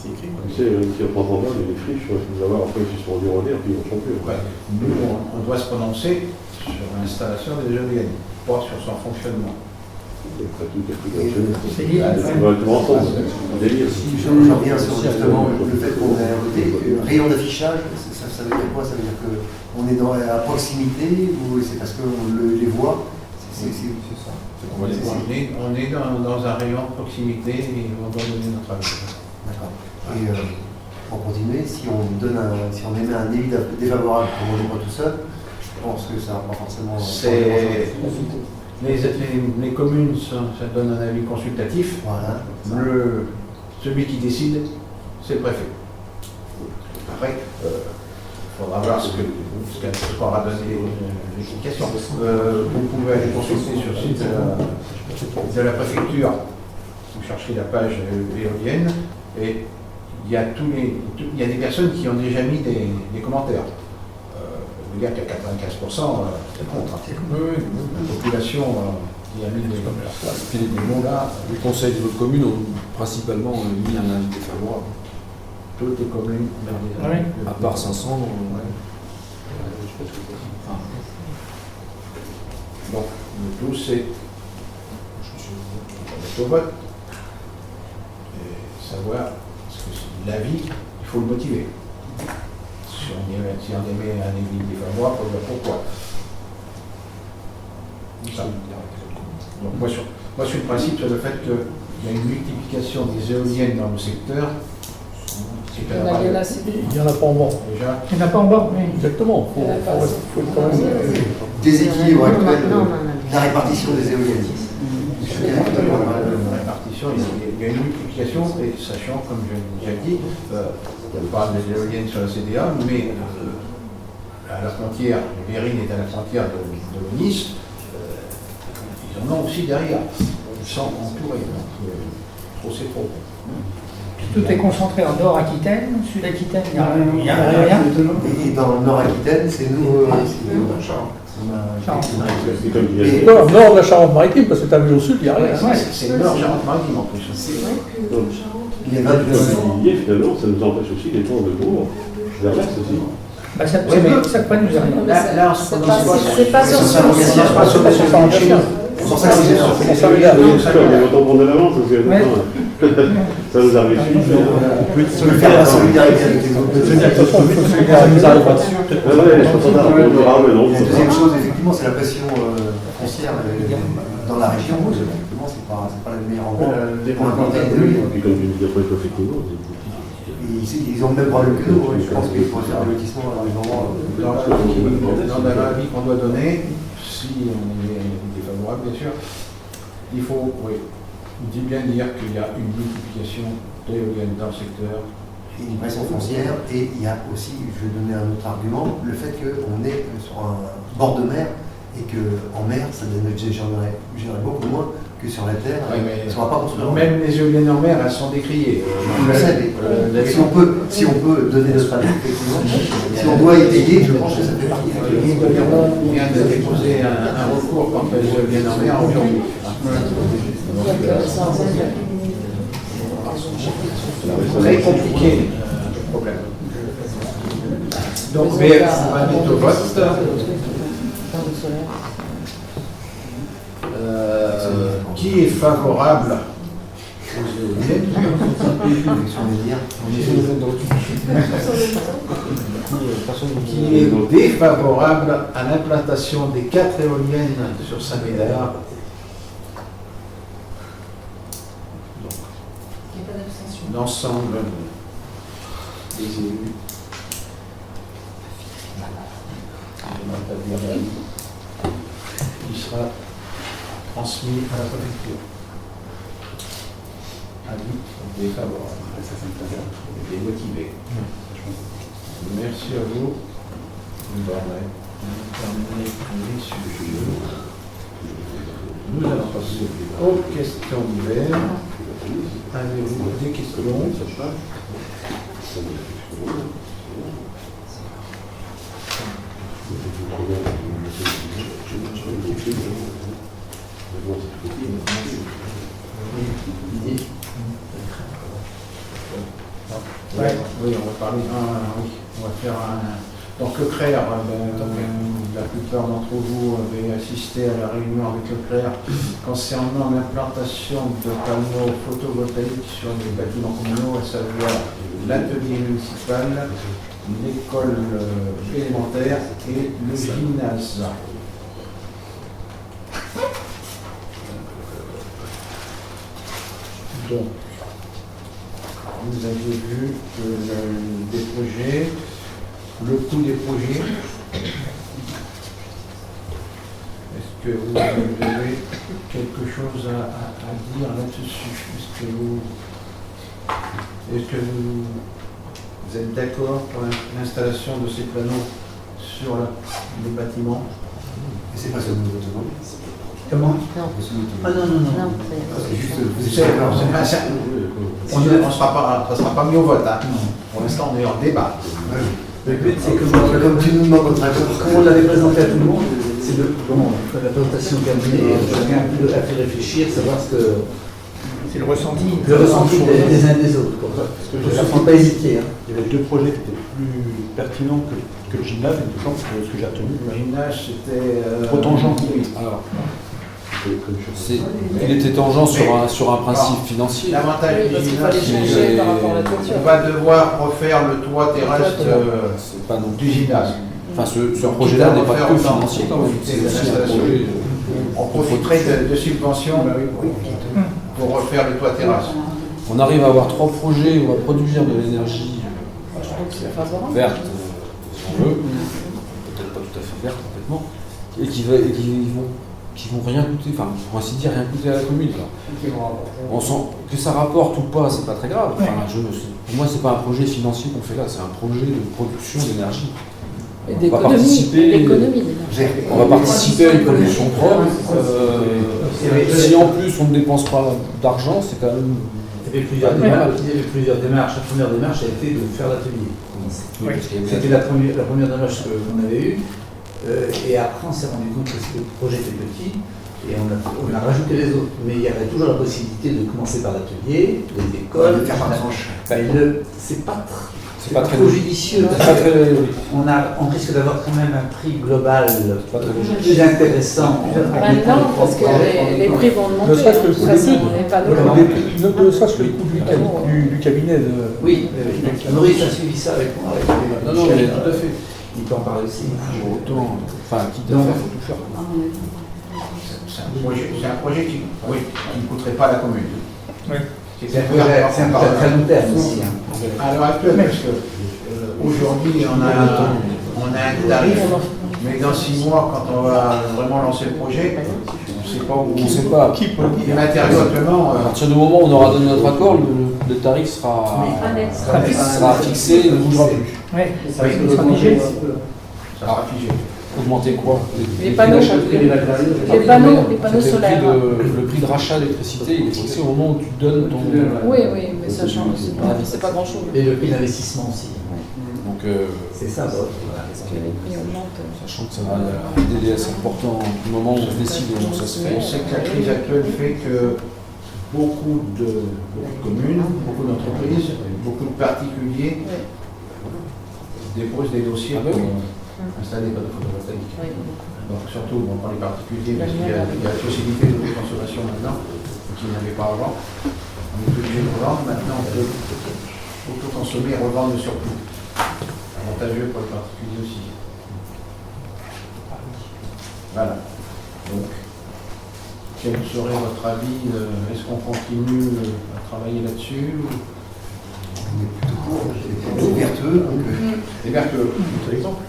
Tu sais, si on prend pas, les friches, vous avoir après suspendu en l'air, puis on ne change plus. Ouais. Nous, on doit se prononcer sur l'installation des éoliennes, pas sur son fonctionnement. Après tout, c'est lié. directement ensemble. Délire. Si j'en reviens sur justement le fait qu'on a voté, rayon d'affichage, ça veut dire quoi? Ça veut dire qu'on est à proximité ou c'est parce qu'on les voit? C'est ça. On est dans un rayon de proximité et on doit donner notre avis. D'accord. Et pour continuer, si on émet un avis défavorable, comme on n'est pas tout seul, je pense que ça n'a pas forcément. Les communes, ça donne un avis consultatif. Voilà. Celui qui décide, c'est le préfet. Après, il faudra voir ce qu'aura donné l'explication. Vous pouvez aller consulter sur le site de la préfecture. Vous cherchez la page éolienne et il y a des personnes qui ont déjà mis des commentaires. Vous dire qu'à 95%, c'est contre. La population qui a mis des commentaires. Puis les mots là, les conseils de votre commune ont principalement mis un avis défavorable. Toutes les communes, À part 500. Donc, le tout, c'est au vote. Et savoir, parce que l'avis, il faut le motiver. Si on émet un avis défavorable, il faut dire pourquoi. Ça. Donc, moi, sur le principe, c'est le fait qu'il y a une multiplication des éoliennes dans le secteur. Il n'y en a pas en bas. Déjà. Il n'y en a pas en bas, oui. Exactement. Il faut quand même. Déséquilibre actuel de la répartition des éoliennes. La répartition, il y a une multiplication, et sachant, comme je l'ai déjà dit, on parle des éoliennes sur la CDA, mais à la frontière, Vérine est à la frontière de Nice, ils en ont aussi derrière. Ils sont entourés, donc trop c'est trop. Tout est concentré en Nord-Aquitaine, Sud-Aquitaine, il n'y a rien. Et dans le Nord-Aquitaine, c'est nous. Nord de la Charente-Maritime, parce que tu as vu au sud, il n'y a rien. C'est le Nord Charente-Maritime en plus. Il y a finalement, ça nous empêche aussi les temps de Bourg, vers l'Est aussi. Bah, ça peut nous arriver. Là, C'est pas sur c'est pas sur C'est pour ça que c'est autant prendre de l'avance, parce que ça nous arrive ici. on peut faire la solidarité avec les autres. Ça nous arrive pas dessus. La deuxième chose, effectivement, c'est la pression foncière dans la région. Effectivement, c'est pas le meilleur endroit pour implanter des éoliennes. Et puis comme je disais, effectivement, ils ont le même problème que nous. Je pense qu'il faut faire un lotissement dans les endroits. Dans l'avis qu'on doit donner, si on est défavorable, bien sûr, il faut bien dire qu'il y a une multiplication d'éoliennes dans le secteur. Une pression foncière, et il y a aussi, je vais donner un autre argument, le fait qu'on est sur un bord de mer et qu'en mer, ça générerait beaucoup moins que sur la terre. Ouais, mais ça ne sera pas construit. même les éoliennes en mer, elles sont décriées. Vous le savez. Si on peut donner notre avis, effectivement, si on doit étayer, je pense que ça fait partie. On vient de déposer un recours contre les éoliennes en mer aujourd'hui. Très compliqué le problème. Donc, on va mettre au vote. Qui est favorable aux éoliennes? Qui est défavorable à l'implantation des 4 éoliennes sur Saint-Médard? L'ensemble des élus. Qui sera transmis à la préfecture. Avis défavorable. Et motivé. Merci à vous. Nous allons terminer les sujets. Nous allons passer aux questions diverses. Avez-vous des questions? Ouais. Oui, on va parler. Oui, on va faire un. Donc le CRER, la plupart d'entre vous avaient assisté à la réunion avec le CRER concernant l'implantation de panneaux photovoltaïques sur les bâtiments communaux, à savoir l'atelier municipal, l'école élémentaire et le gymnase. Donc, vous avez vu que des projets, le coût des projets. Est-ce que vous avez quelque chose à dire là-dessus? Est-ce que vous êtes d'accord pour l'installation de ces panneaux sur les bâtiments? Et c'est pas ça nous autonome. Comment? Ah non, non, non. C'est juste. On ne sera pas mis au vote. Hein. Pour l'instant, on est en débat. Le but, c'est que comme tu nous demandes votre accord, comme on l'avait présenté à tout le monde, c'est de la présentation terminée, chacun a pu réfléchir, savoir ce que. C'est le ressenti. Le ressenti des uns des autres. Je ne suis pas hésité. Hein. Il y avait deux projets qui étaient plus pertinents que le gymnase, et je pense que ce que j'ai retenu. Le gymnase, c'était. Protangent. Alors, il était tangent sur un principe financier. Oui, L'avantage du parce qu'il gymnase, fallait changer par rapport à la toiture. on va devoir refaire le toit terrestre C'est pas non du gymnase. Enfin, ce projet-là n'est pas que financier quand même. C'est aussi un projet. On profiterait de subventions pour refaire le toit terrasse. On arrive à avoir 3 projets où on va produire de l'énergie verte, si on veut, peut-être pas tout à fait verte complètement, et qui vont rien coûter, enfin pour ainsi dire rien coûter à la commune. On sent que ça rapporte ou pas, c'est pas très grave. Enfin, pour moi, c'est pas un projet financier qu'on fait là, c'est un projet de production d'énergie. Et On va participer à une production propre. Si en plus on ne dépense pas d'argent, c'est quand même. Il y avait plusieurs démarches. La première démarche a été de faire l'atelier. C'était la première démarche qu'on avait eue. Et après, on s'est rendu compte que le projet était petit et on a rajouté les autres. Mais il y avait toujours la possibilité de commencer par l'atelier, les écoles. De faire par tranche. C'est pas très logique. judicieux. On risque d'avoir quand même un prix global plus intéressant. Maintenant, parce que les prix vont augmenter. Ne serait-ce que le coût De toute façon, on n'est pas dedans. Ne serait-ce que le coût du cabinet de. Oui, Maurice a suivi ça avec moi. Non, mais tout à fait. Il peut en parler aussi. Autant, enfin, quitte à faire, faut tout faire. C'est un projet qui ne coûterait pas à la commune. Oui. C'est un projet très long terme aussi. À l'heure actuelle, parce que aujourd'hui, on a un tarif, mais dans 6 mois, quand on va vraiment lancer le projet, on ne sait pas où. On ne sait pas. Les matériaux actuellement. À partir du moment où on aura donné notre accord, le tarif sera fixé et ne bougera plus. Oui, ça sera figé. Ça sera figé. Augmenter quoi? Les panneaux solaires. Le prix de rachat d'électricité, il est fixé au moment où tu donnes ton. Oui, mais ça change, c'est pas grand-chose. Et le prix d'investissement aussi. Donc, c'est ça, voilà. Parce que les prix augmentent. Sachant que ça va un DDS important du moment où on se décide et où ça se fait. On sait que la crise actuelle fait que beaucoup de communes, beaucoup d'entreprises, beaucoup de particuliers déposent des dossiers pour installer des panneaux photovoltaïques. Donc surtout pour les particuliers, parce qu'il y a la possibilité d'autoconsommation maintenant, qu'il n'y avait pas avant. On est obligé de revendre, maintenant on peut autoconsommer et revendre le surplus. Avantageux pour les particuliers aussi. Voilà. Donc, quel serait votre avis? Est-ce qu'on continue à travailler là-dessus? On est plutôt pour, c'est vertueux. C'est vertueux. C'est l'exemple.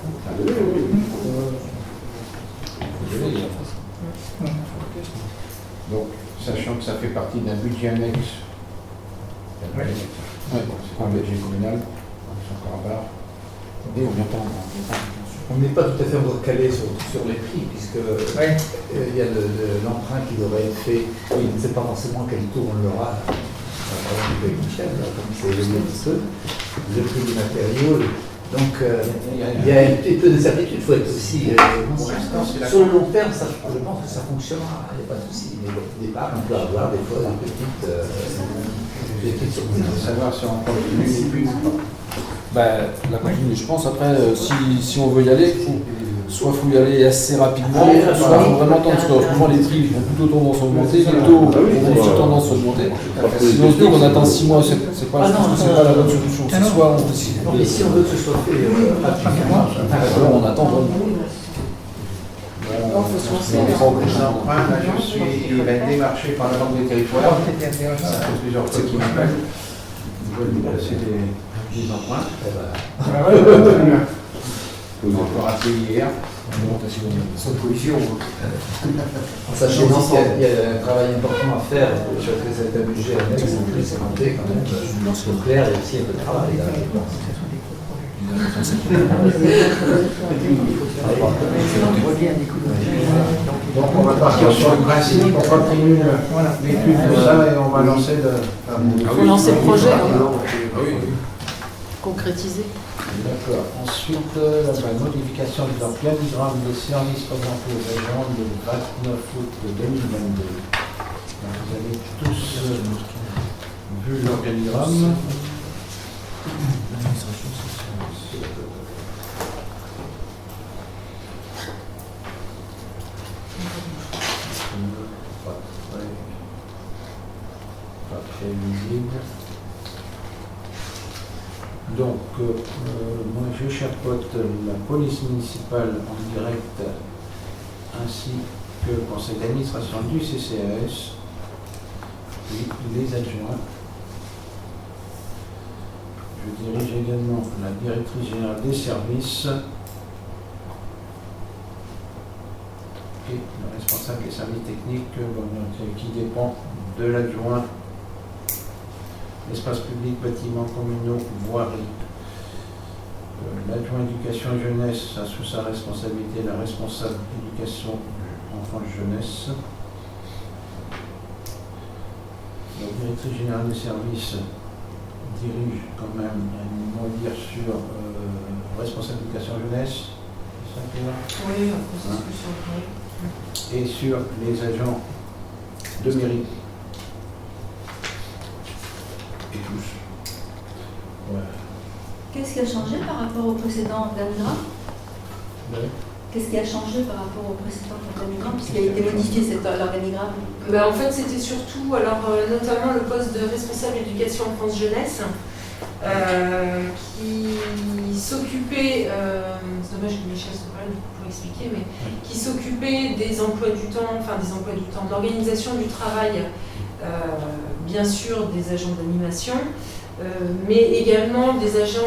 Donc, sachant que ça fait partie d'un budget annexe, c'est pas un budget communal, c'est encore à part. On n'est pas tout à fait encore calé sur les prix, puisque il y a l'emprunt qui devrait être fait. Oui, on ne sait pas forcément quel tour on l'aura. Comme c'est élevé un petit peu. Le prix des matériaux, Donc il y a un petit peu d'incertitude, il faut être aussi sur le long terme, ça, je pense que ça fonctionnera, il n'y a pas de souci. Mais au départ, on peut avoir des fois une petite surprise. Il faut savoir si on continue l'étude ou pas. Ben, la continue, je pense. Après, si on veut y aller, soit il faut y aller assez rapidement, soit il faut vraiment attendre, parce que souvent les prix vont plutôt tendance à augmenter, les taux vont aussi tendance à augmenter. Si on se dit qu'on attend 6 mois, c'est pas, je pense que c'est pas la bonne solution. C'est soit on décide. Mais si on veut que ce soit fait rapidement, Alors on attend vraiment. Là, je suis démarché par la Banque des Territoires. Ça fait plusieurs fois qu'ils m'appellent. Ils veulent me passer des emprunts. Ils m'ont encore appelé hier. Sans pollution. en sachant qu'il y a un travail important à faire sur cet budget annexe, c'est monté quand même, c'est clair, il y a aussi un peu de travail là, je pense. Donc on va partir sur le principe, on continue l'étude de ça et on va lancer Il faut lancer le projet, concrétiser. D'accord. Ensuite, la modification de l'organigramme des services présentés aux agents le 29 août 2022. Donc, vous avez tous vu l'organigramme. Pas très visible. Donc, moi je chapeaute la police municipale en direct ainsi que le conseil d'administration du CCAS, puis les adjoints. Je dirige également la directrice générale des services et le responsable des services techniques qui dépend de l'adjoint. Espace public, bâtiments communaux, voirie. L'adjoint éducation et jeunesse a sous sa responsabilité la responsable éducation enfants et jeunesse. La directrice générale des services dirige quand même un mot à dire sur responsable éducation jeunesse. C'est ça qui est là ? Oui, on peut Et sur les agents de mairie. Et tous. Ouais. Qu'est-ce qui a changé par rapport au précédent organigramme? Qu'est-ce qui a changé par rapport au précédent organigramme, puisqu'il a été modifié l'organigramme? En fait, c'était surtout, notamment le poste de responsable éducation enfance-jeunesse, qui s'occupait, c'est dommage que Michel soit pas là pour expliquer, mais qui s'occupait des emplois du temps, de l'organisation du travail, bien sûr des agents d'animation, mais également des agents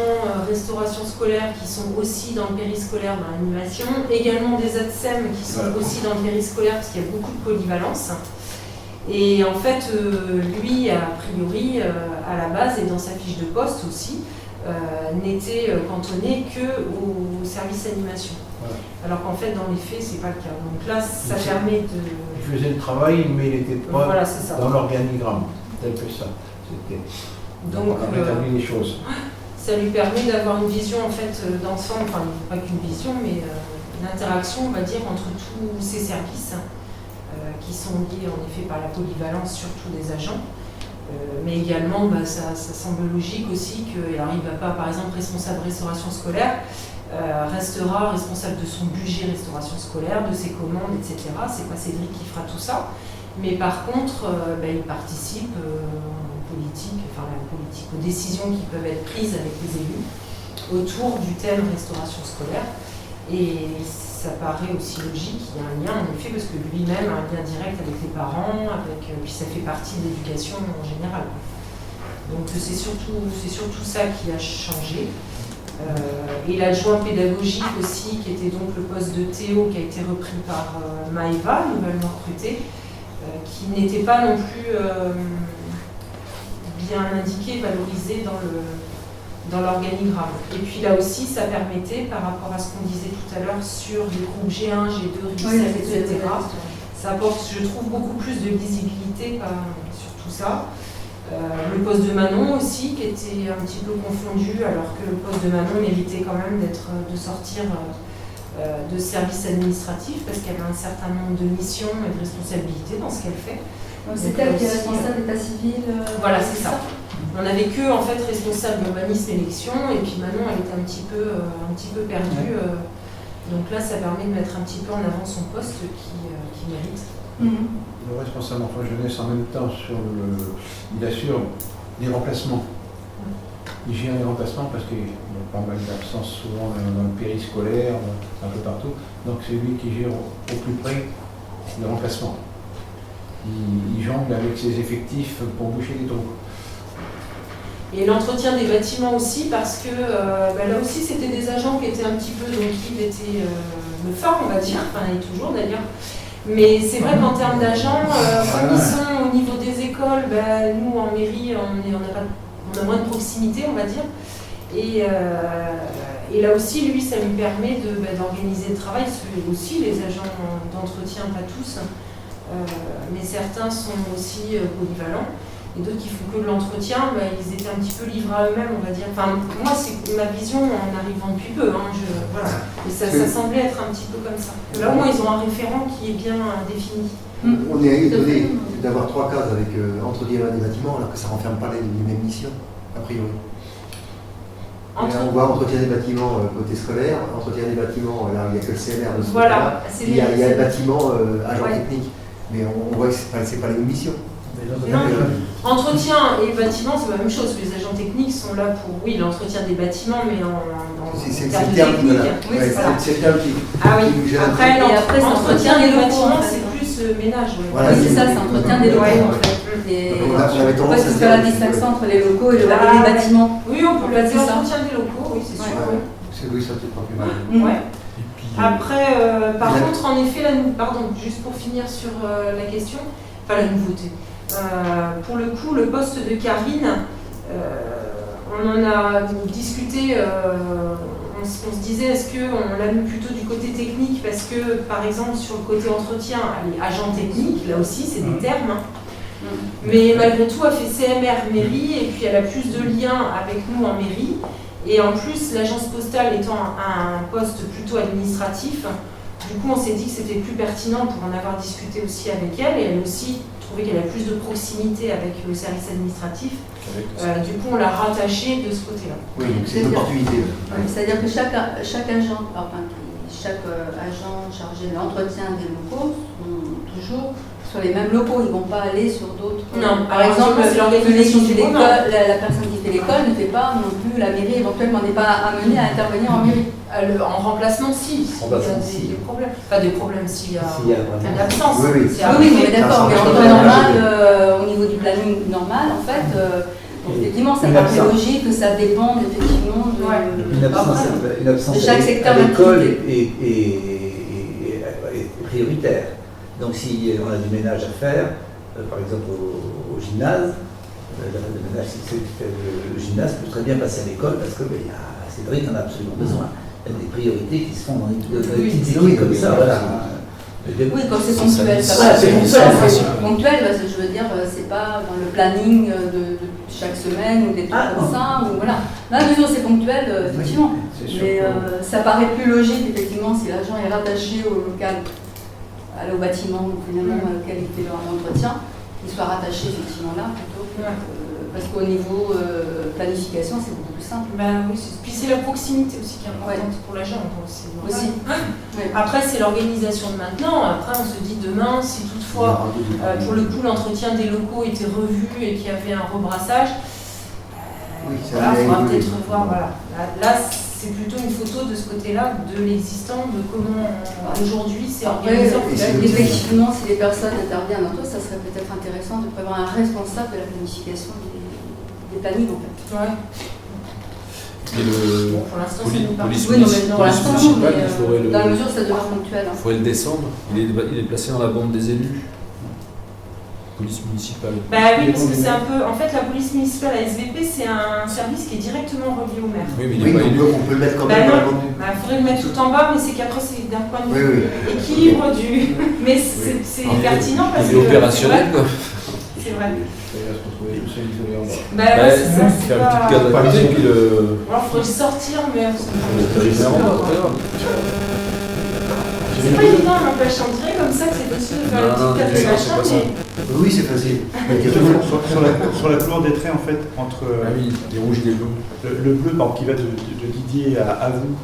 restauration scolaire qui sont aussi dans le périscolaire dans l'animation, également des ATSEM qui sont aussi dans le périscolaire parce qu'il y a beaucoup de polyvalence. Et en fait, lui, a priori, à la base et dans sa fiche de poste aussi, n'était cantonné qu'au service animation. Voilà. Alors qu'en fait, dans les faits, c'est pas le cas. Donc là, ça permet de... Il faisait le travail, mais il n'était pas dans l'organigramme. Tel que ça. Donc, on a rétabli les choses. Ça lui permet d'avoir une vision en fait d'ensemble, enfin pas qu'une vision, mais une interaction, on va dire, entre tous ces services qui sont liés en effet par la polyvalence, surtout des agents. Mais également, ça semble logique aussi qu'il ne va pas, par exemple, responsable restauration scolaire, restera responsable de son budget restauration scolaire, de ses commandes, etc. C'est pas Cédric qui fera tout ça. Mais par contre, il participe aux décisions qui peuvent être prises avec les élus autour du thème restauration scolaire. Et ça paraît aussi logique, il y a un lien en effet, parce que lui-même a un lien direct avec les parents, puis ça fait partie de l'éducation en général. Donc c'est surtout ça qui a changé. Et l'adjoint pédagogique aussi, qui était donc le poste de Théo, qui a été repris par Maëva, nouvellement recrutée, qui n'était pas non plus bien indiqué, valorisé dans l'organigramme. Et puis là aussi, ça permettait, par rapport à ce qu'on disait tout à l'heure sur les groupes G1, G2, RICEL, etc., ça apporte, je trouve, beaucoup plus de lisibilité sur tout ça. Le poste de Manon aussi, qui était un petit peu confondu, alors que le poste de Manon méritait quand même de sortir de service administratif, parce qu'elle a un certain nombre de missions et de responsabilités dans ce qu'elle fait. C'est elle qui est responsable d'état civil. Voilà, c'est ça. On n'avait que en fait responsable urbanisme élection, et puis Manon elle était un petit peu perdue. Donc là, ça permet de mettre un petit peu en avant son poste qui mérite. Le responsable emploi jeunesse en même temps il assure les remplacements. Il gère les remplacements parce qu'il y a pas mal d'absences souvent dans le périscolaire, un peu partout. Donc c'est lui qui gère au plus près le remplacement. Il jongle avec ses effectifs pour boucher les trous. Et l'entretien des bâtiments aussi, parce que là aussi c'était des agents qui étaient un petit peu, donc Yves était le phare, on va dire, enfin il est toujours d'ailleurs. Mais c'est vrai qu'en termes d'agents, comme ils sont au niveau des écoles, nous en mairie on a moins de proximité, on va dire. Et là aussi, lui, ça lui permet d'organiser le travail, aussi les agents d'entretien, pas tous, mais certains sont aussi polyvalents. Et d'autres qui font que de l'entretien, ils étaient un petit peu livrés à eux-mêmes, on va dire. Enfin, moi, c'est ma vision en arrivant depuis peu. Voilà. Et ça semblait être un petit peu comme ça. Là, au moins, ils ont un référent qui est bien défini. On est étonné d'avoir 3 cases avec entretien des bâtiments, alors que ça ne renferme pas les mêmes missions, a priori. On voit entretien des bâtiments côté scolaire, entretien des bâtiments, là, il n'y a que le CNR de ce voilà, côté-là. Il y a le bâtiment agent technique, mais on voit que ce n'est pas les mêmes missions. Non, entretien et bâtiment, c'est la même chose. Les agents techniques sont là pour, l'entretien des bâtiments, mais c'est le terme technique. Oui, c'est le terme qui. Ah oui, après, l'entretien des bâtiments, c'est plus ménage. Voilà, c'est ça, c'est entretien des locaux en fait. Et on peut faire la distinction entre les locaux et les bâtiments. Oui, on peut le dire, entretien des locaux, oui, c'est sûr. C'est oui, ça c'est pas plus mal. Après, par contre, en effet, juste pour finir sur la question, enfin la nouveauté. Pour le coup, le poste de Karine, on en a discuté, on se disait est-ce qu'on l'a mis plutôt du côté technique parce que par exemple sur le côté entretien, elle est agent technique, là aussi c'est des termes, mais malgré tout elle fait CMR mairie et puis elle a plus de liens avec nous en mairie et en plus l'agence postale étant un poste plutôt administratif, du coup on s'est dit que c'était plus pertinent pour en avoir discuté aussi avec elle et elle aussi trouvait qu'elle a plus de proximité avec le service administratif. Du coup, on l'a rattaché de ce côté-là. Oui, donc c'est une opportunité. C'est-à-dire que chaque agent, chaque agent chargé de l'entretien des locaux sont toujours sur les mêmes locaux. Ils ne vont pas aller sur d'autres. Non, par exemple, l'organisation de l'école, la personne qui fait l'école ne fait pas non plus la mairie. Éventuellement, on n'est pas amené à intervenir en mairie. En remplacement, si. Il y a des problèmes. Pas des problèmes s'il y a une absence. Oui, mais d'accord. Mais en temps normal, au niveau du planning normal, en fait, effectivement, ça paraît logique que ça dépende effectivement une absence de chaque secteur à l'école d'activité. est prioritaire. Donc si on a du ménage à faire, par exemple au gymnase, le gymnase peut très bien passer à l'école parce que Cédric en a absolument besoin. Il y a des priorités qui se font dans des petites équipes comme ça. Voilà. Oui, quand c'est ponctuel, ça va. C'est ponctuel, je veux dire, c'est pas dans le planning de chaque semaine ou des trucs comme ça. Ou voilà. Dans la mesure où c'est ponctuel, effectivement. Mais ça paraît plus logique, effectivement, si l'agent est rattaché au local, au bâtiment finalement auquel il fait l'entretien, qu'il soit rattaché effectivement là plutôt que. Parce qu'au niveau planification, c'est beaucoup plus simple. Oui, puis c'est la proximité aussi qui est importante pour l'agent. Aussi. Après, c'est l'organisation de maintenant. Après, on se dit demain, si toutefois, pour le coup, l'entretien des locaux était revu et qu'il y avait un rebrassage, il faudra peut-être revoir. Voilà. Là, c'est plutôt une photo de ce côté-là, de l'existant, de comment aujourd'hui c'est organisé. Effectivement, si les personnes interviennent entre eux, ça serait peut-être intéressant de prévoir un responsable de la planification des plannings en fait. Et le pour l'instant, police municipale, dans la mesure ça devient ponctuel. Il faudrait le descendre. Il est placé dans la bande des élus. Police municipale. Oui, parce que c'est un peu. En fait, la police municipale à SVP, c'est un service qui est directement relié au maire. Oui, mais il n'est pas élu. On peut le mettre quand même dans la bande. Il faudrait le mettre tout en bas, mais c'est qu'après, c'est d'un point de vue équilibre du. Mais c'est pertinent parce que. Il est opérationnel, quoi. C'est vrai. Il va se retrouver tout seul isolé en bas. Bah, ouais, c'est ça, c'est faire une pas... petite case puis le. Alors, il faudrait le sortir, mais... C'est C'est pas évident, n'empêche, on dirait comme ça que c'est possible de faire une petite case de machin, mais... Oui, c'est facile. Sur la couleur des traits, en fait, entre Ah oui, les rouges et les bleus. le bleu, par exemple, qui va de Didier à vous,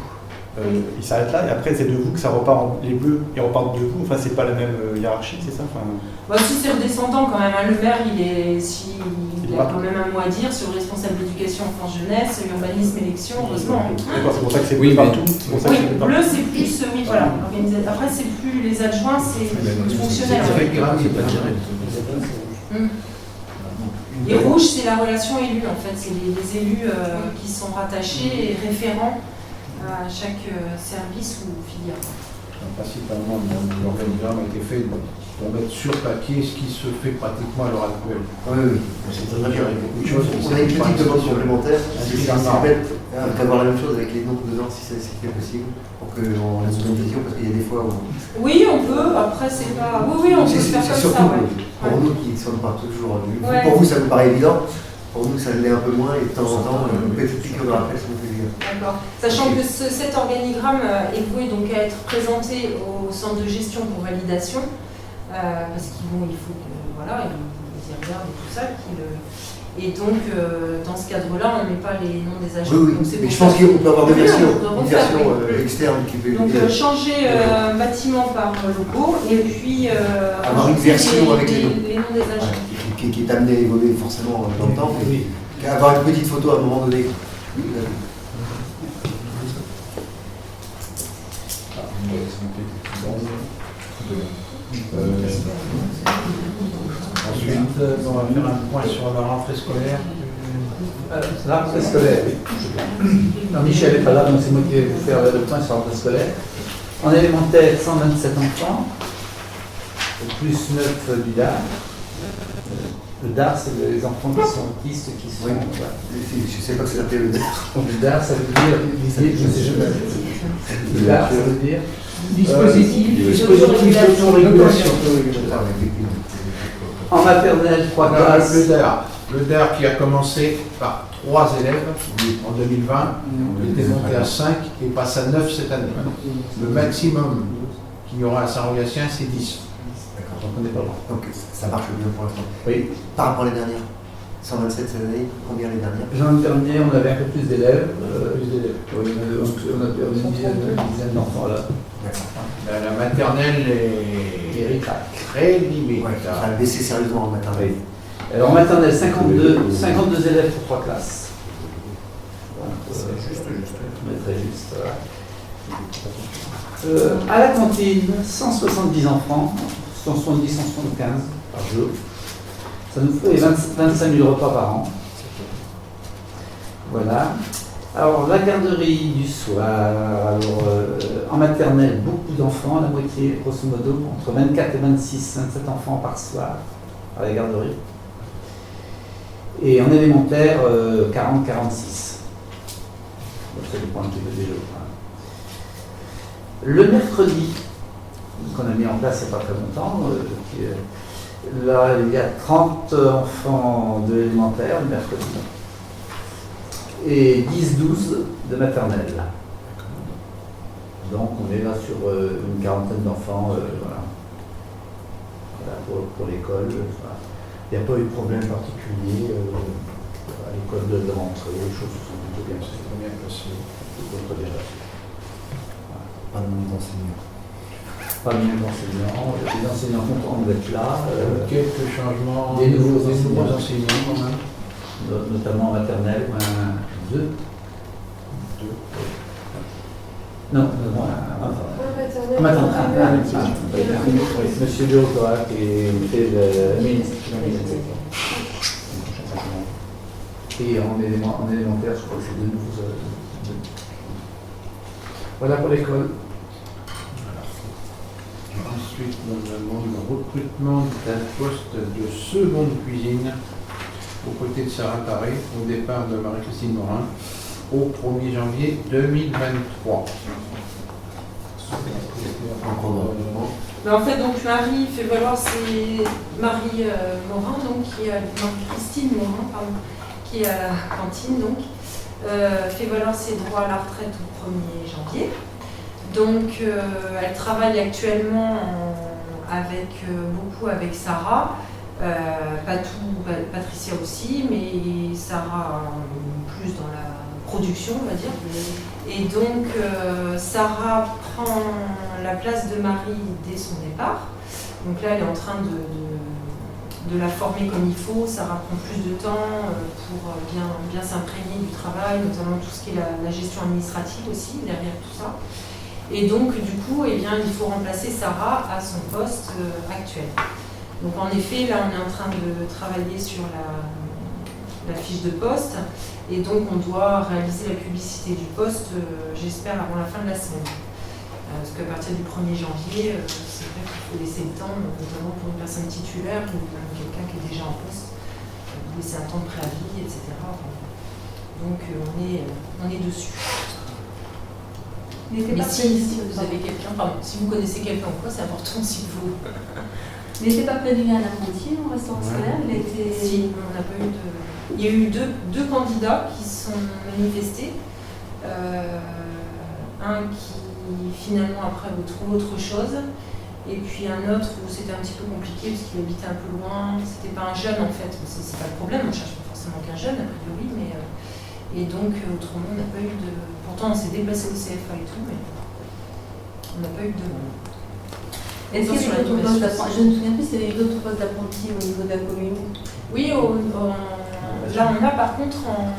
il s'arrête là, et après, c'est de vous que ça repart, les bleus, ils repartent de vous, enfin, c'est pas la même hiérarchie, c'est ça enfin... Bah, si c'est redescendant quand même, hein. Le maire il a pas- quand même un mot à dire sur le responsable d'éducation enfance-jeunesse, urbanisme, élection, heureusement. D'accord, c'est pour ça que c'est Oui, bleu mais- partout. C'est pour ça que Oui, c'est bleu partout. bleu c'est plus, oui voilà, après c'est plus les adjoints, c'est fonctionnel. C'est très grave, C'est pas direct. Et rouge c'est la relation élue en fait, c'est les élus qui sont rattachés et référents à chaque service ou filière. Principalement, l'organigramme a été fait pour mettre sur papier ce qui se fait pratiquement à l'heure actuelle. Oui, oui. C'est très dur, il y a beaucoup de choses. On a une petite demande complémentaire, c'est Individuellement. bête d'avoir la même chose avec les noms dedans, si c'est possible, pour qu'on ait une compétition, parce qu'il y a des fois où... Oui on peut, après c'est pas... Oui on peut le faire C'est comme ça, surtout ouais. pour nous qui ne sommes pas toujours... Ouais. Pour vous, ça nous paraît évident. Pour nous, ça l'est un peu moins, et de temps en temps, une petite piqûre de rappel, ça nous fait plaisir. D'accord. Sachant que cet organigramme est voué donc à être présenté au centre de gestion pour validation, parce qu'il faut que voilà, ils y regardent et tout ça. Et donc, dans ce cadre-là, on ne met pas les noms des agents. Oui, Donc, oui, c'est mais pour je ça pense qu'on peut avoir deux Oui, versions. on peut Une refaire, version oui. externe qui peut... Donc, changer bâtiment par logo et puis Avoir une rajouter version avec les noms. les noms des agents. qui est amené à évoluer forcément dans le temps, mais avoir une petite photo à un moment donné. Oui, Ensuite, on va faire un point sur la rentrée scolaire. La rentrée scolaire, oui. Non, Michel n'est pas là, donc c'est moi qui vais vous faire le point sur la rentrée scolaire. En élémentaire, 127 enfants, plus 9 du DAR. Le DAR, c'est les enfants qui sont autistes, qui sont... Oui. Voilà. Je ne sais pas que c'est appelé le DAR. Donc le DAR, ça veut dire... Je sais jamais. Le DAR, ça veut dire... Dispositif. d'autorégulation. En maternelle, 3 classes. Le DAR qui a commencé par 3 élèves en 2020, était monté à 5 et passe à 9 cette année. Le maximum qu'il y aura à Saint-Rogatien, c'est 10. D'accord. Donc on n'est pas loin. Donc ça marche bien pour l'instant. Oui. Par rapport à les dernières 127 cette année, combien les dernières? L'an dernier, on avait un peu plus d'élèves. Plus d'élèves. Oui, on a perdu une dizaine d'enfants là. La maternelle est très limitée. Ouais, ça a baissé sérieusement en maternelle. Oui. Alors en maternelle, 52 élèves pour 3 classes. Donc, C'est juste. je mettrai juste. Voilà. À la cantine, 170 enfants, 170, 175 par jour. Ça nous fait 25 000 repas par an. Voilà. Alors, la garderie du soir, alors, en maternelle, beaucoup d'enfants, la moitié, grosso modo, entre 24 et 26, 27 enfants par soir à la garderie. Et en élémentaire, 40-46. Donc, ça dépend un petit peu des jours. Le mercredi, qu'on a mis en place il n'y a pas très longtemps, là, il y a 30 enfants de l'élémentaire le mercredi. Et 10-12 de maternelle. Donc on est là sur une quarantaine d'enfants voilà, pour l'école. Voilà. Il n'y a pas eu de problème particulier à l'école de rentrée, les choses se sont plutôt bien passées. Pas de nombre d'enseignants. Pas de nombre d'enseignants, les enseignants contents d'être là. Quelques changements, des nouveaux enseignants quand même. Notamment en maternelle, 2. Non, en maternelle. Monsieur Léocora qui fait l'administration. Et en élémentaire, je crois que c'est 2 nouveaux. Voilà pour l'école. Ensuite, nous avons le recrutement d'un poste de seconde cuisine aux côtés de Sarah Paré au départ de Marie-Christine Morin au 1er janvier 2023. Mais en fait, donc Marie fait valoir ses... Marie Morin, donc, Marie-Christine Morin, pardon, qui est à la cantine, donc, fait valoir ses droits à la retraite au 1er janvier. Donc, elle travaille actuellement beaucoup avec Sarah, Patricia aussi, mais Sarah plus dans la production, on va dire. Et donc, Sarah prend la place de Marie dès son départ. Donc là, elle est en train de la former comme il faut. Sarah prend plus de temps pour bien s'imprégner du travail, notamment tout ce qui est la gestion administrative aussi, derrière tout ça. Et donc, du coup, eh bien, il faut remplacer Sarah à son poste actuel. Donc, en effet, là, on est en train de travailler sur la fiche de poste. Et donc, on doit réaliser la publicité du poste, j'espère, avant la fin de la semaine. Parce qu'à partir du 1er janvier, c'est vrai qu'il faut laisser le temps, notamment pour une personne titulaire ou quelqu'un qui est déjà en poste, laisser un temps de préavis, etc. Donc, on est dessus. Mais si vous avez quelqu'un, pardon, si vous connaissez quelqu'un ou quoi, c'est important si vous. Il n'était pas prévu un apprenti en restaurant scolaire, il a été... Si, on n'a pas eu de... Il y a eu deux candidats qui sont manifestés. Un qui finalement après trouve autre chose. Et puis un autre où c'était un petit peu compliqué parce qu'il habitait un peu loin. C'était pas un jeune en fait, c'est pas le problème, on cherche pas forcément qu'un jeune a priori, mais... Et donc, autrement, on n'a pas eu de... Pourtant, on s'est déplacé au CFA et tout, mais on n'a pas eu de... Est-ce qu'il y a d'autres postes d'apprenti? Je ne me souviens plus s'il y avait d'autres postes d'apprentis au niveau de la commune. Oui, là, on a par contre en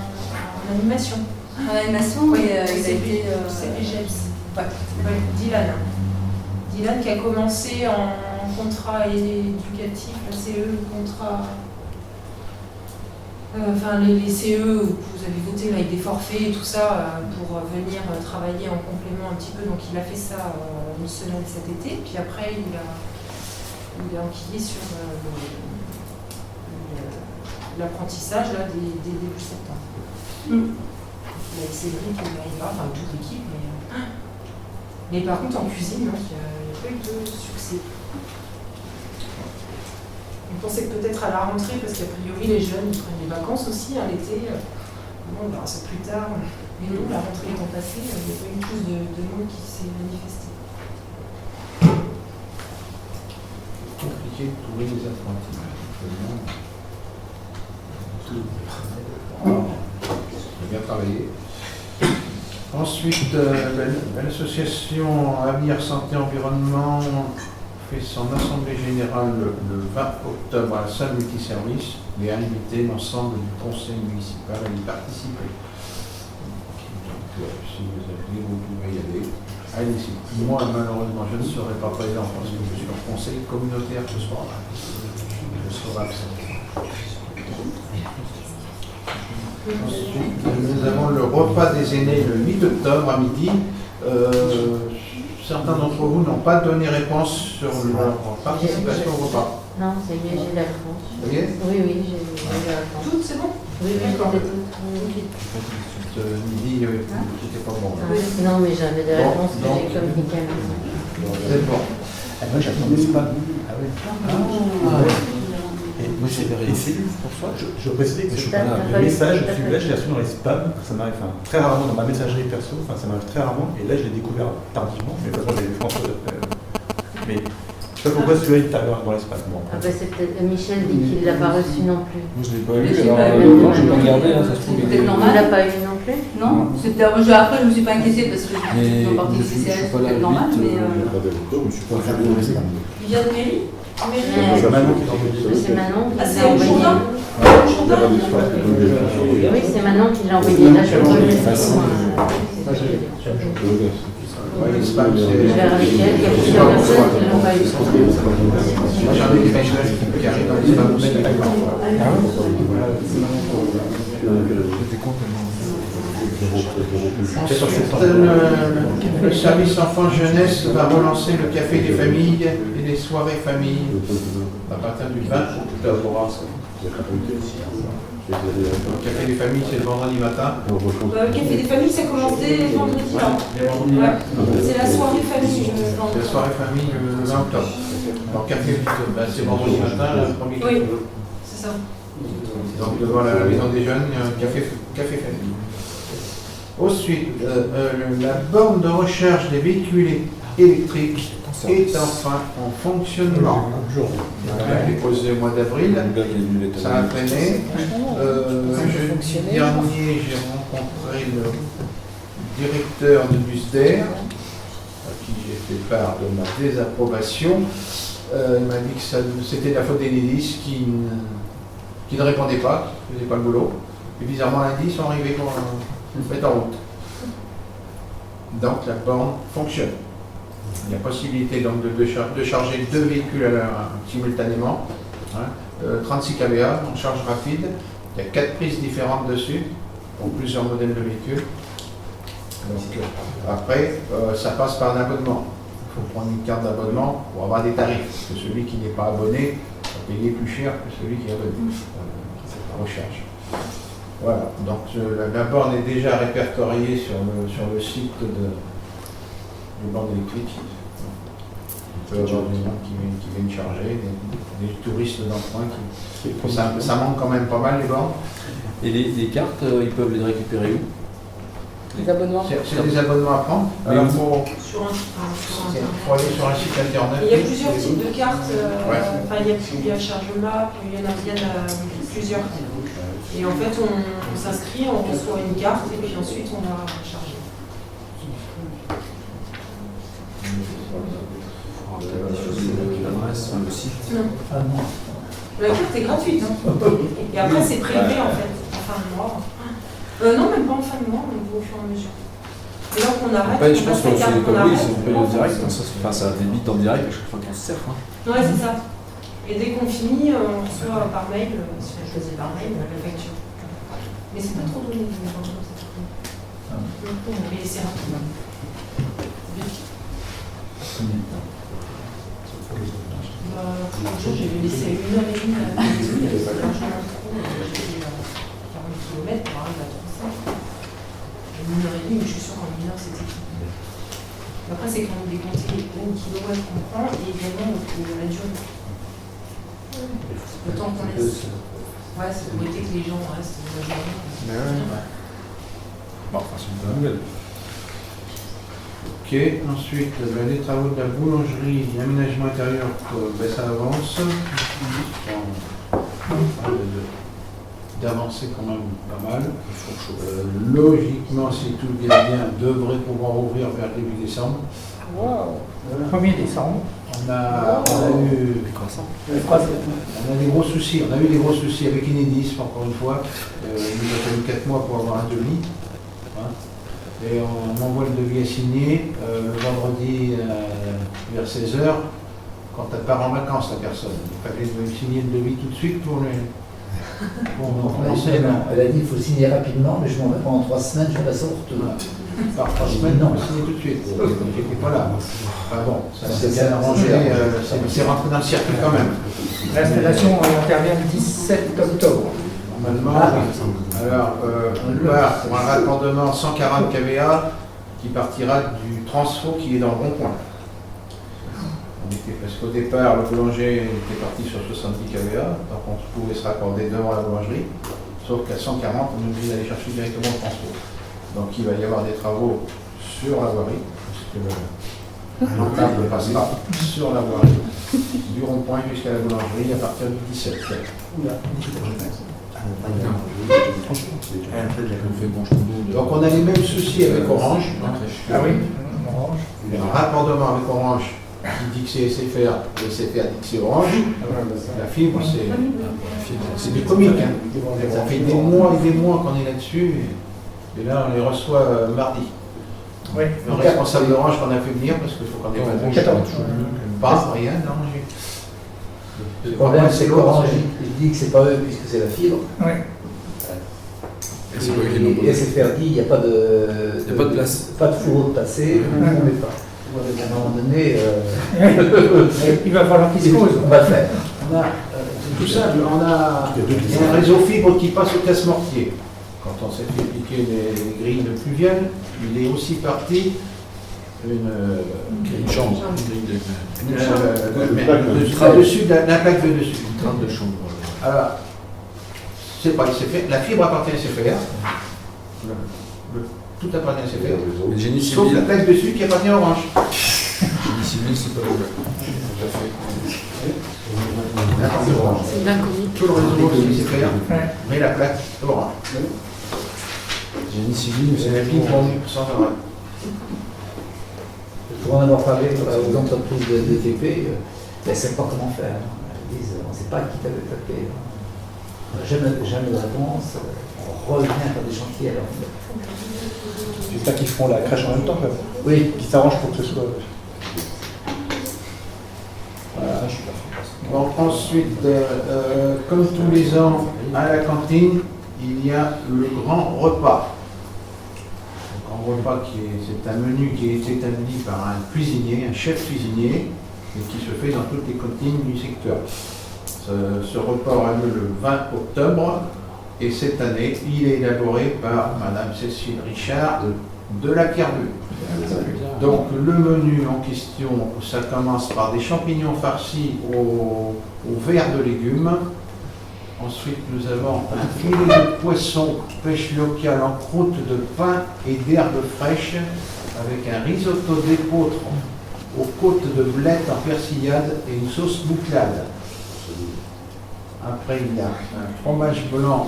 animation. En animation, oui, il a été... C'est PGEPS. Ouais, Dylan. Dylan qui a commencé en contrat éducatif, la CE, le contrat... les CE où vous avez voté avec des forfaits et tout ça pour venir travailler en complément un petit peu. Donc il a fait ça une semaine cet été. Puis après il a enquillé sur l'apprentissage là, dès début septembre. Avec Cédric, il n'y pas, enfin toute l'équipe. Mais par contre en cuisine, il n'y a pas eu de succès. On pensait que peut-être à la rentrée, parce qu'a priori les jeunes ils prennent des vacances aussi à l'été. Bon, on verra ça plus tard. Mais non, la rentrée étant passée, il n'y a pas eu plus de monde qui s'est manifesté. C'est compliqué de trouver des apprentis. J'ai bien travaillé. Ensuite, l'association Avenir Santé Environnement fait son assemblée générale le 20 octobre à la salle multiservice et a invité l'ensemble du conseil municipal à y participer. Donc, si vous avez, vous pouvez y aller. Allez-y. Moi, malheureusement, je ne serai pas présent parce que je suis au conseil communautaire ce soir. Je serai absent. Ensuite, nous avons le repas des aînés le 8 octobre à midi. Certains d'entre vous n'ont pas donné réponse sur leur participation au repas. Non, c'est mieux, j'ai la réponse. Vous voyez? Oui, j'ai la réponse. Toutes, c'est bon? Oui, d'accord. Midi, c'était pas bon. non, mais j'avais des réponses que j'ai communiquées à la maison. C'est bon. Moi, j'attendais pas. Ah oui. Et moi, j'ai vérifié pour ça. Je précise que le message, celui-là, je l'ai reçu dans les spams. Ça m'arrive très rarement dans ma messagerie perso. Enfin, ça m'arrive très rarement. Et là, je l'ai découvert tardivement. Mais de toute façon, j'ai vu François. Mais je sais pas pourquoi celui-là, il est dans les spams. Bon, ah bah, c'est peut-être Michel dit qu'il ne l'a pas reçu non plus. Moi, je ne l'ai pas eu. Alors, je vais regarder. Ça se trouve. C'est peut-être normal. Il ne l'a pas eu non plus? Non. Après, je ne me suis pas inquiétée parce que je suis en partie du CCS. C'est peut-être normal. Mais. Je ne suis pas regardé dans les spams. Il vient de mairie? C'est Manon qui l'a envoyé. C'est Manon qui Ah, l'a c'est au envoyé. Jourdain? Oui, c'est Manon qui l'a envoyé. Là, je peux le façon. Les spams, Je c'est... vais avec elle, il y a plusieurs personnes qui l'ont envoyé. Moi, j'en ai des messages qui arrivent dans les spams aussi. Le service enfants-jeunesse va relancer le café des familles et les soirées familles à partir du 20 octobre. Café des familles, c'est le vendredi matin. Le café des familles, ça commence dès vendredi. Ouais. C'est la soirée famille. La soirée famille le 20 octobre. Alors, café, c'est vendredi matin, le premier café. Oui, c'est ça. Donc, devant la maison des jeunes, il y a un café famille. Ensuite, la borne de recharge des véhicules électriques est enfin en fonctionnement. Elle est posée au mois d'avril. Ça a traîné. Jeudi dernier, j'ai rencontré le directeur de Busder, à qui j'ai fait part de ma désapprobation. Il m'a dit que c'était la faute des Nédis qui ne répondaient pas, qui ne faisaient pas le boulot. Et bizarrement, lundi, ils sont arrivés pour mettre en route. Donc la borne fonctionne. Il y a possibilité donc de charger 2 véhicules simultanément. 36 kVA en charge rapide. Il y a 4 prises différentes dessus pour plusieurs modèles de véhicules. Donc, après, ça passe par un abonnement. Il faut prendre une carte d'abonnement pour avoir des tarifs. Parce que celui qui n'est pas abonné va payer plus cher que celui qui est abonné. C'est la recharge. Voilà, donc la borne est déjà répertoriée sur le site de bornes électriques. On peut avoir des gens qui viennent charger, des touristes d'emprunt. Ça manque quand même pas mal les bornes. Et les cartes, ils peuvent les récupérer où? Les abonnements. C'est des abonnements à prendre. Alors, Sur un faut aller sur un site internet. il y a plusieurs types de cartes. Il y a ChargeMap, il y en a plusieurs. Et en fait, on s'inscrit, on reçoit une carte et puis ensuite on la recharge. L'adresse, le site. Non. La carte est gratuite. Et après, c'est prélevé en fait, en fin de mois. Non, même pas en fin de mois, on au fur et à mesure. Et donc on arrête. Après, je pense que on c'est comme arrête, oui, si on paye en on direct, fonce. ça débite en direct à chaque fois qu'on se sert. Ouais, c'est ça. Et dès qu'on finit, on reçoit par mail, si on choisit par mail, la facture. Mais c'est pas trop donné, mais c'est rapide. J'ai laissé 1h30 à la maison, il y avait largement trop. J'ai 40 km pour arriver à 300. 1h30, mais je suis sûre qu'en 1 heure c'était tout. Après, c'est quand on décompte les kilowatts qu'on prend et également la durée. Le temps qu'on laisse. Ouais, c'est pour éviter que les gens restent la journée. Bon, enfin, c'est une bonne nouvelle. Ok, ensuite, les travaux de la boulangerie, l'aménagement intérieur, ça avance. D'avancer quand même pas mal. Logiquement, si tout va bien, devrait pouvoir ouvrir vers le début décembre. Wow. 1er décembre. On a des gros soucis. On a eu des gros soucis avec Enedis, encore une fois. Il nous a fallu 4 mois pour avoir un devis. Et on envoie le devis à signer le vendredi vers 16h quand elle part en vacances, la personne. Il fallait signer le devis tout de suite pour commencer. Elle a dit qu'il faut signer rapidement, mais je m'en vais pendant 3 semaines, je la sorte. Par 3 semaines, non, on signer tout de suite. J'étais pas là. Enfin bon, ça s'est bien arrangé, c'est rentré dans le circuit quand même. L'installation intervient le 17 octobre. Normalement, alors, on part pour un raccordement 140 kVA qui partira du transfo qui est dans le rond-point. Parce qu'au départ, le boulanger était parti sur 70 kVA, donc on pouvait se raccorder devant la boulangerie, sauf qu'à 140, on est obligé d'aller chercher directement le transfo. Donc il va y avoir des travaux sur la voirie, parce que le rentable passera sur la voirie, du rond-point jusqu'à la boulangerie à partir du 17. Donc on a les mêmes soucis avec Orange. Ah oui, Orange. Un raccordement avec Orange qui dit que c'est SFR, et SFR dit que c'est Orange. La fibre, c'est du comique. Ça fait des mois et des mois qu'on est là-dessus. Et là, on les reçoit mardi. Oui. Le responsable d'Orange qu'on a fait venir parce qu'il faut qu'on ait pas rien, non. Le problème, c'est qu'Orange dit que c'est pas eux puisque c'est la fibre. Oui. Et SFR dit qu'il n'y a pas de, place. Pas de fourreau de passé, on ne met pas. À un moment donné, il va falloir qu'il se pose. On va le faire. On a C'est tout simple. Il y a un réseau fibre qui passe au casse-mortier. Quand on s'est fait piquer les grilles de pluviales, il est aussi parti une chambre. Dessus, la plaque de dessus. Une trame de chambre. Alors, c'est pas SFR. La fibre appartient à SFR. Tout appartient à SFR. Le génie Sauf civil. la plaque dessus qui appartient à Orange. Le génie civil, c'est pas ouvert. C'est l'inconnu. Tout le réseau aussi SFR, mais la plaque Orange. Génie civil, C'est la ping-pong sans arrêt. Pour en avoir parlé aux entreprises de DTP, elles ne savent pas comment faire. Elles disent, on ne sait pas qui t'a tapé. On n'a jamais de réponse. On revient faire des chantiers alors. J'espère qu'ils feront la crèche en même temps, Oui. qu'ils s'arrangent pour que ce soit. Voilà. Bon, ensuite, comme tous les ans, à la cantine, il y a le grand repas. Le grand repas, c'est un menu qui est établi par un cuisinier, un chef cuisinier, et qui se fait dans toutes les cantines du secteur. Ce repas aura lieu le 20 octobre, et cette année, il est élaboré par Madame Cécile Richard de la Pierre-Bue. Donc le menu en question, ça commence par des champignons farcis au verre de légumes. Ensuite, nous avons un filet de poisson pêche locale en croûte de pain et d'herbes fraîches avec un risotto d'épeautre aux côtes de blettes en persillade et une sauce bouclade. Après, il y a un fromage blanc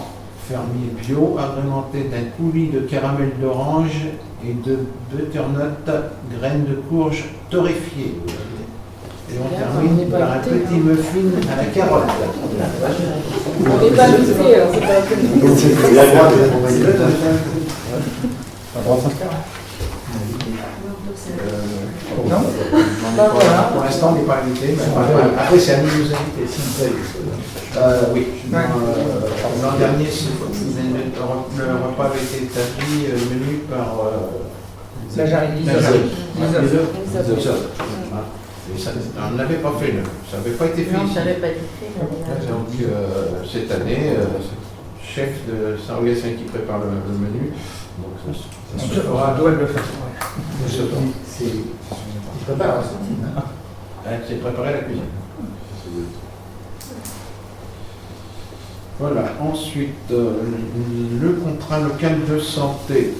fermier bio agrémenté d'un coulis de caramel d'orange et de butternut graines de courge torréfiées. Et on termine par un petit muffin à la carotte. On n'est pas invité, alors c'est pas la peine. Il a le droit de envoyer le Non. Pour l'instant, on n'est pas invité, mais après, c'est à nous de nous inviter. Oui. L'an dernier, le repas avait été établi, menu par Là, j'arrive. Et ça, on n'avait pas fait, ça n'avait pas été fait. Non, ici. ça n'avait pas été fait. Donc, cette année, chef de Saint-Augustin qui prépare le menu. Donc, ça se fera. Doit le faire. Il prépare la cantine. C'est préparé la cuisine. Voilà. Ensuite, le contrat local de santé.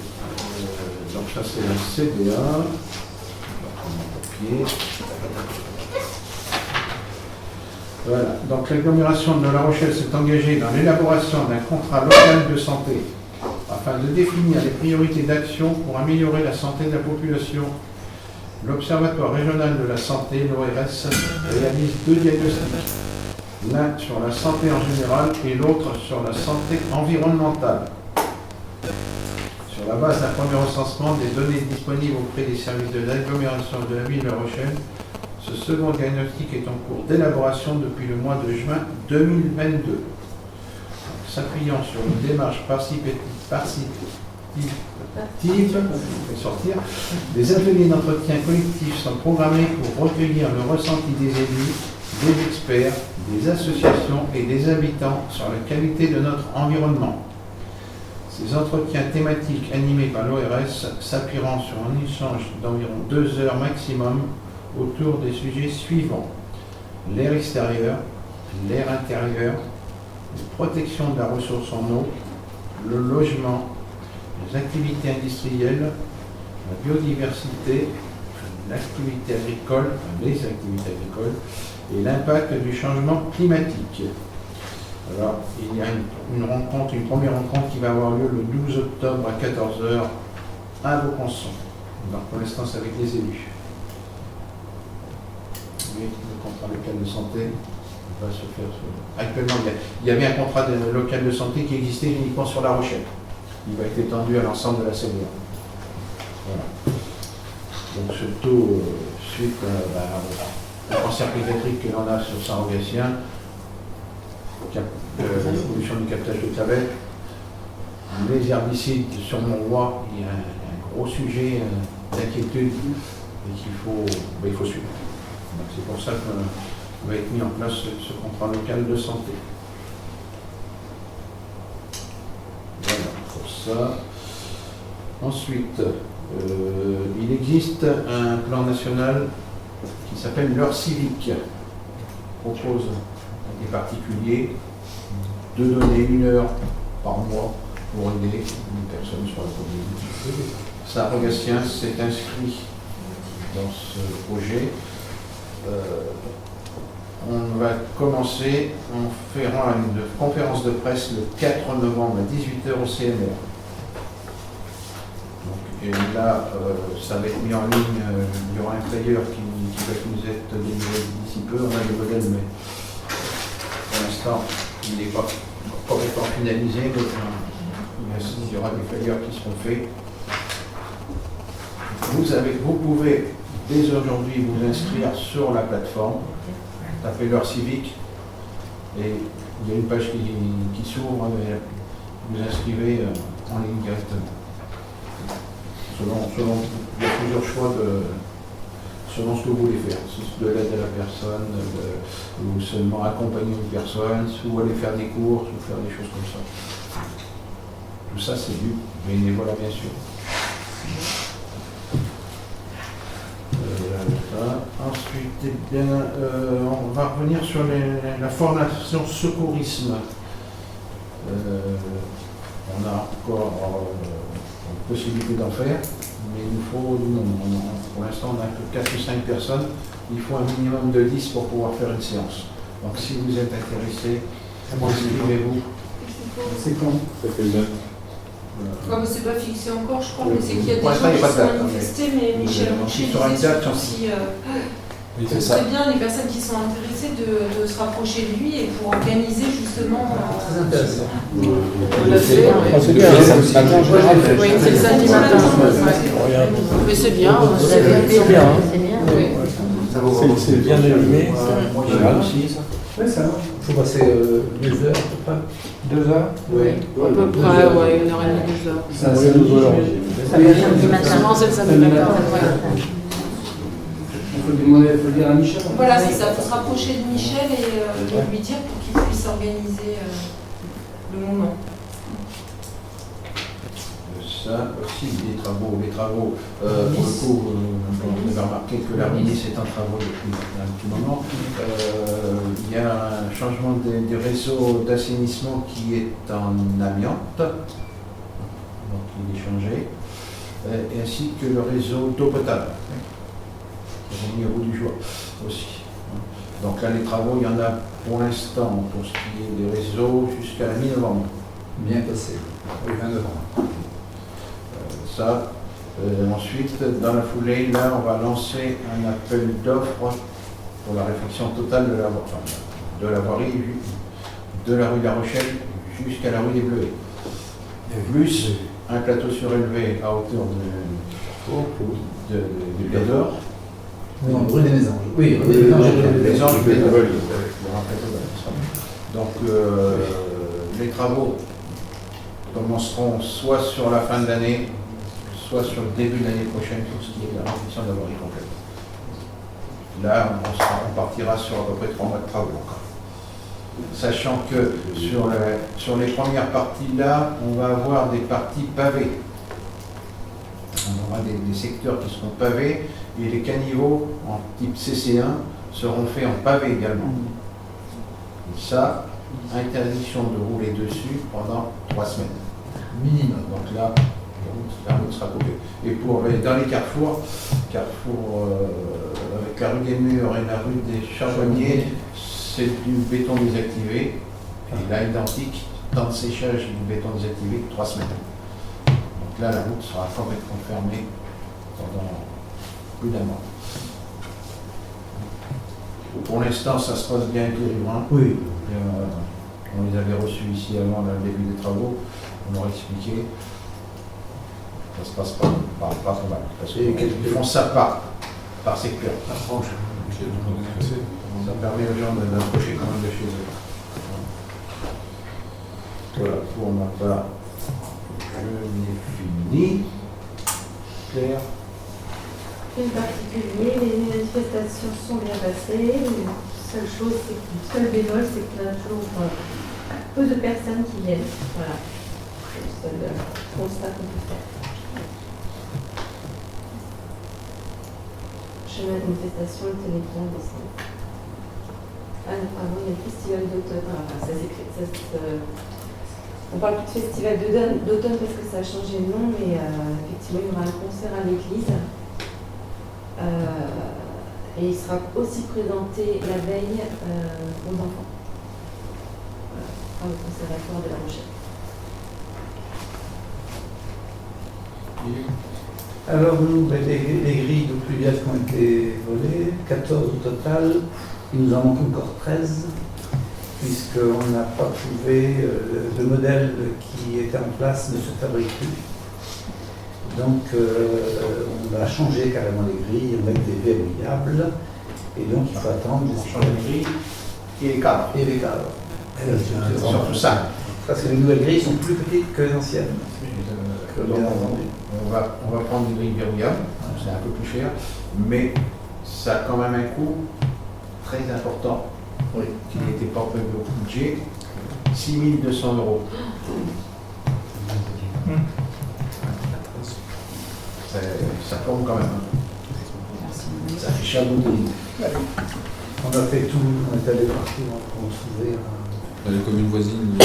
Donc ça, c'est la CDA. On va prendre mon papier. Voilà. Donc l'agglomération de La Rochelle s'est engagée dans l'élaboration d'un contrat local de santé afin de définir les priorités d'action pour améliorer la santé de la population. L'Observatoire régional de la santé, l'ORS, réalise 2 diagnostics, l'un sur la santé en général et l'autre sur la santé environnementale. Sur la base d'un premier recensement des données disponibles auprès des services de l'agglomération de la ville de La Rochelle, ce second diagnostic est en cours d'élaboration depuis le mois de juin 2022. Donc, s'appuyant sur une démarche participative, des ateliers d'entretien collectif sont programmés pour recueillir le ressenti des élus, des experts, des associations et des habitants sur la qualité de notre environnement. Ces entretiens thématiques animés par l'ORS s'appuieront sur un échange d'environ 2 heures maximum autour des sujets suivants: l'air extérieur, l'air intérieur, la protection de la ressource en eau, le logement, les activités industrielles, la biodiversité, l'activité agricole, les activités agricoles et l'impact du changement climatique. Alors, il y a une première rencontre qui va avoir lieu le 12 octobre à 14h à Vaucanson. Donc pour l'instant, c'est avec les élus. Oui, le contrat local de santé va se faire. Actuellement, il y avait un contrat local de santé qui existait uniquement sur La Rochelle. Il va être étendu à l'ensemble de la CDA. Voilà. Donc surtout, suite au cancer pédiatrique que l'on a sur Saint-Augustin, l'évolution du captage de clavette, les herbicides sur Mont-Roi, il y a un gros sujet d'inquiétude et qu'il faut suivre. Donc c'est pour ça que va être mis en place ce contrat local de santé. Voilà pour ça. Ensuite, il existe un plan national qui s'appelle l'heure civique, qui propose à des particuliers de donner 1 heure par mois pour aider une personne sur la commune. Saint-Rogatien s'est inscrit dans ce projet. On va commencer, on fera une conférence de presse le 4 novembre à 18h au CMR. Et là, ça va être mis en ligne, il y aura un flyer qui va nous être délivré d'ici peu, on a des modèles, mais pour l'instant, il n'est pas complètement finalisé, mais il y aura des flyers qui seront faits. Vous pouvez dès aujourd'hui vous inscrire sur la plateforme, tapez l'heure civique, et il y a une page qui s'ouvre, vous inscrivez en ligne directement. Selon, il y a plusieurs choix selon ce que vous voulez faire. Si c'est de l'aide à la personne, ou seulement accompagner une personne, ou aller faire des courses, ou faire des choses comme ça. Tout ça, c'est du bénévolat, bien sûr. Ensuite, eh bien, on va revenir sur la formation secourisme. On a encore une possibilité d'en faire, mais il nous faut du nombre. Pour l'instant, on n'a que 4 ou 5 personnes. Il faut un minimum de 10 pour pouvoir faire une séance. Donc, si vous êtes intéressé, inscrivez-vous. C'est quand? C'est pas fixé encore, je crois, mais c'est qu'il y a des gens qui sont manifestés, mais Michel Boucher disait aussi ce serait bien les personnes qui sont intéressées de se rapprocher de lui et pour organiser justement. Très intéressant. On l'a fait. C'est bien, oui, c'est le samedi matin. Mais c'est bien. C'est bien. C'est bien allumé. Oui, ça va. Il faut passer 2 heures à peu près. 2 heures? Oui, à peu près, ouais, 1h30, 2 heures. Ça, c'est 12 heures. C'est le samedi matin. Il faut le dire à Michel. Voilà, c'est ça, il faut se rapprocher de Michel et de lui dire pour qu'il puisse organiser le moment. Ça aussi, les travaux, pour le coup, vous avez remarqué que la ministre est en travaux depuis un petit moment. Il y a un changement du réseau d'assainissement qui est en amiante, donc il est changé, ainsi que le réseau d'eau potable, qui est mis au bout du jour aussi. Donc là, les travaux, il y en a pour l'instant, pour ce qui est des réseaux, jusqu'à la mi-novembre. Bien passé, oui, 20 novembre. Ça. Ensuite, dans la foulée, là, on va lancer un appel d'offres pour la réfection totale de la voirie de la rue de la Rochelle jusqu'à la rue des Bleuets. Plus un plateau surélevé à hauteur du Pied d'Or. Non, rue des Mésanges. Oui, rue des Mésanges. Donc, les travaux commenceront soit sur la fin de l'année, soit sur le début de l'année prochaine pour ce qui est de la réfection de la voirie complète. Là, on partira sur à peu près 3 mois de travaux encore. Sachant que sur les premières parties là, on va avoir des parties pavées. On aura des secteurs qui seront pavés et les caniveaux en type CC1 seront faits en pavé également. Et ça, interdiction de rouler dessus pendant 3 semaines. Minimum. Donc là, la route sera coupée. Et dans les carrefours, avec la rue des Murs et la rue des Charbonniers, c'est du béton désactivé. Et là, identique, temps de séchage du béton désactivé, 3 semaines. Donc là, la route sera complètement fermée pendant plus d'1 mois. Pour l'instant, ça se passe bien avec les riverains. Oui. On les avait reçus ici avant le début des travaux. On leur a expliqué. Ça se passe pas trop mal. Parce qu'ils font ça par secteur. Ça permet aux gens d'approcher quand même de chez eux. Voilà, pour ma part, je n'ai fini. Claire? En particulier, les manifestations sont bien passées, ça seule chose, c'est que le seul bémol, c'est qu'il y a toujours peu de personnes qui viennent. Voilà. C'est le seul constat qu'on peut faire. Chemin de manifestation, le téléphone, descend. Ah non, pardon, il y a le festival d'automne. Enfin, ça s'écrit. On parle plus de festival d'automne parce que ça a changé de nom, mais effectivement, il y aura un concert à l'église. Et il sera aussi présenté la veille aux enfants. Voilà, par le Conservatoire de la Rochelle. Alors nous, les grilles de pluviales qui ont été volées, 14 au total, il nous en manque encore 13, puisqu'on n'a pas trouvé, le modèle qui était en place ne se fabrique plus. Donc on va changer carrément les grilles, on va mettre des verrouillables, et donc il faut attendre. On change les grilles et les cadres. Et les cadres. C'est surtout ça. Parce que les nouvelles grilles sont plus petites que les anciennes. Donc, on va prendre des grilles verrouillables, c'est un peu plus cher, mais ça a quand même un coût très important, qui n'était pas prévu au budget, 6 200 €. Ça tombe quand même. Ça fait cher de On a fait tout, on est allé partout pour trouver Dans les communes voisines.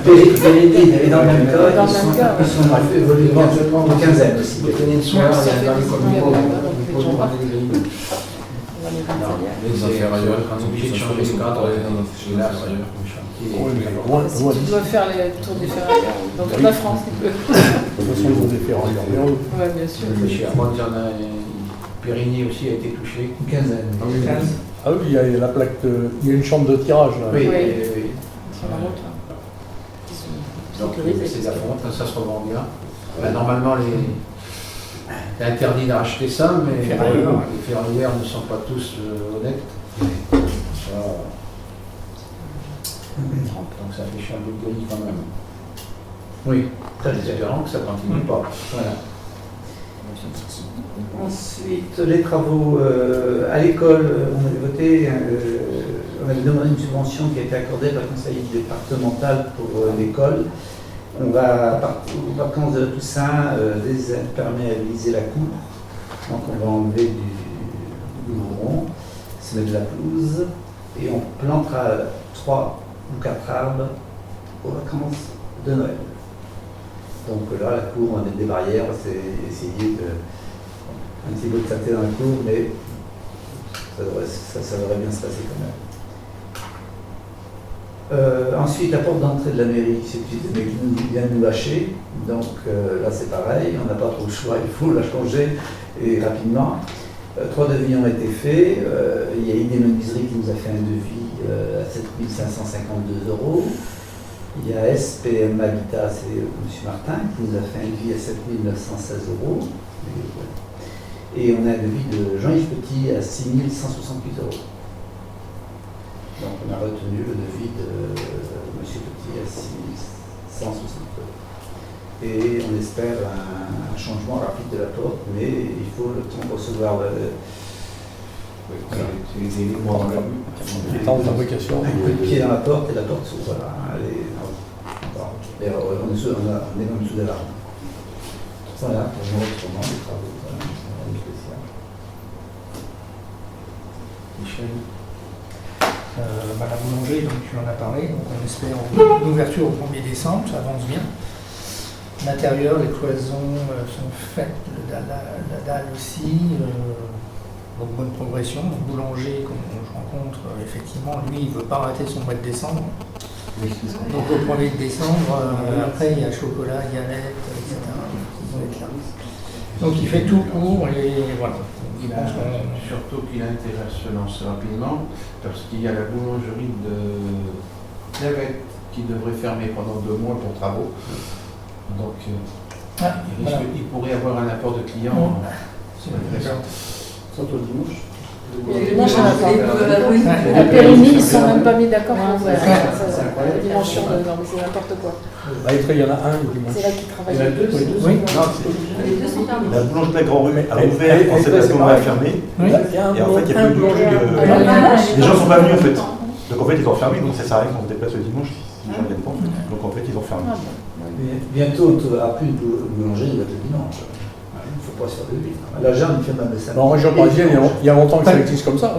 Pérégrine, et dans le même cas, ils sont évolués éventuellement une quinzaine aussi. Il y a une soirée dans les communes Les affaires ailleurs, quand on est obligé de changer les cadres, Tu dois faire les tours des ferrailleurs dans toute la France. De toute façon, ils ont des ferrailleurs. Oui, bien sûr. Moi, il y en a, Périgny aussi a été touché. Une quinzaine. Ah oui, il y a la plaque il y a une chambre de tirage là. Oui. Sur la route, là. Donc c'est à fond, ça se revend bien. Normalement, c'est interdit d'acheter ça, mais les ferrailleurs ne sont pas tous honnêtes. Donc ça fait cher de grille quand même. Oui, Très espérant que ça ne continue pas. Voilà. Ensuite, les travaux à l'école, on avait voté, on avait demandé une subvention qui a été accordée par le conseil départemental pour l'école. On va, aux vacances de la Toussaint, désimperméabiliser la cour. Donc on va enlever du goudron, se mettre de la pelouse et on plantera 3 ou 4 arbres aux vacances de Noël. Donc là, la cour, on va mettre des barrières, c'est essayer de un petit peu de clarté dans la cour, mais ça devrait bien se passer quand même. Ensuite, la porte d'entrée de la mairie, c'est une mais qui vient nous lâcher. Donc là, c'est pareil, on n'a pas trop le choix, il faut la changer et rapidement. 3 devis ont été faits. Il y a ID Menuiserie qui nous a fait un devis à 7 552 €. Il y a SPM Habitat, c'est M. Martin, qui nous a fait un devis à 7 916 €. Et on a un devis de Jean-Yves Petit à 6 168 €. Donc on a retenu le devis de M. Petit à 6 160 €. Et on espère un changement rapide de la porte, mais il faut le temps de recevoir les éléments dans la rue. Les temps de fabrication. un coup de pied dans la porte et la porte s'ouvre. Voilà. On est en dessous de l'arbre. Voilà, pour le autrement, les travaux. Michel. La boulangerie, donc tu en as parlé, donc on espère une ouverture au 1er décembre, ça avance bien. L'intérieur, les cloisons sont faites, la dalle aussi, donc bonne progression. Le boulanger que je rencontre, effectivement, lui, il ne veut pas rater son mois de décembre. Donc au 1er décembre, après il y a chocolat, galette, etc. qui vont être là. Donc il fait tout pour et voilà. Surtout qu'il a intérêt à se lancer rapidement, parce qu'il y a la boulangerie de Clavette qui devrait fermer pendant 2 mois pour travaux. Donc il pourrait avoir un apport de clients. Surtout le dimanche. dimanche, ça va pas. Oui. La Périgny, ils ne sont même pas mis d'accord pour la dimension de. Non, mais c'est n'importe quoi. Bah, il y en a un le dimanche. C'est là qu'ils travaillent. Il y en a deux, les deux. Oui. Les deux sont fermés. La boulangerie de la Grand Rue a ouvert quand cette maison a fermé. Oui. Et en fait, il n'y a plus de boulangerie. Les gens ne sont pas venus en fait. Donc en fait, ils ont fermé. Donc ça sert à rien qu'on se déplace le dimanche si les gens ne viennent pas. Donc en fait, ils ont fermé. Bientôt, tu n'auras plus de boulangerie le dimanche. Il ne faut pas se faire de lui. La Germe, il fait même ça. En région parisienne, il y a longtemps que ça existe comme ça.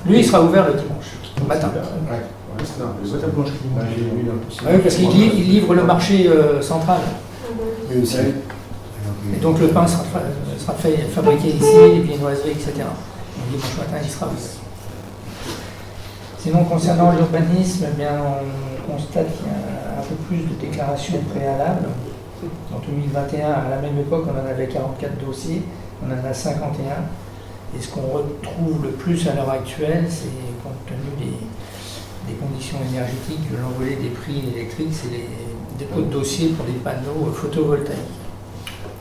Lui, il sera ouvert le dimanche, au matin. Oui, parce qu'il livre le marché central. Oui, aussi. Et donc le pain sera fabriqué ici, les viennoiseries, etc. Donc dimanche matin, il sera ouvert. Sinon, concernant l'urbanisme, eh bien, on constate qu'il y a un peu plus de déclarations préalables. En 2021, à la même époque, on en avait 44 dossiers, on en a 51. Et ce qu'on retrouve le plus à l'heure actuelle, c'est compte tenu des conditions énergétiques, de l'envolée des prix électriques, c'est les dépôts de dossiers pour des panneaux photovoltaïques.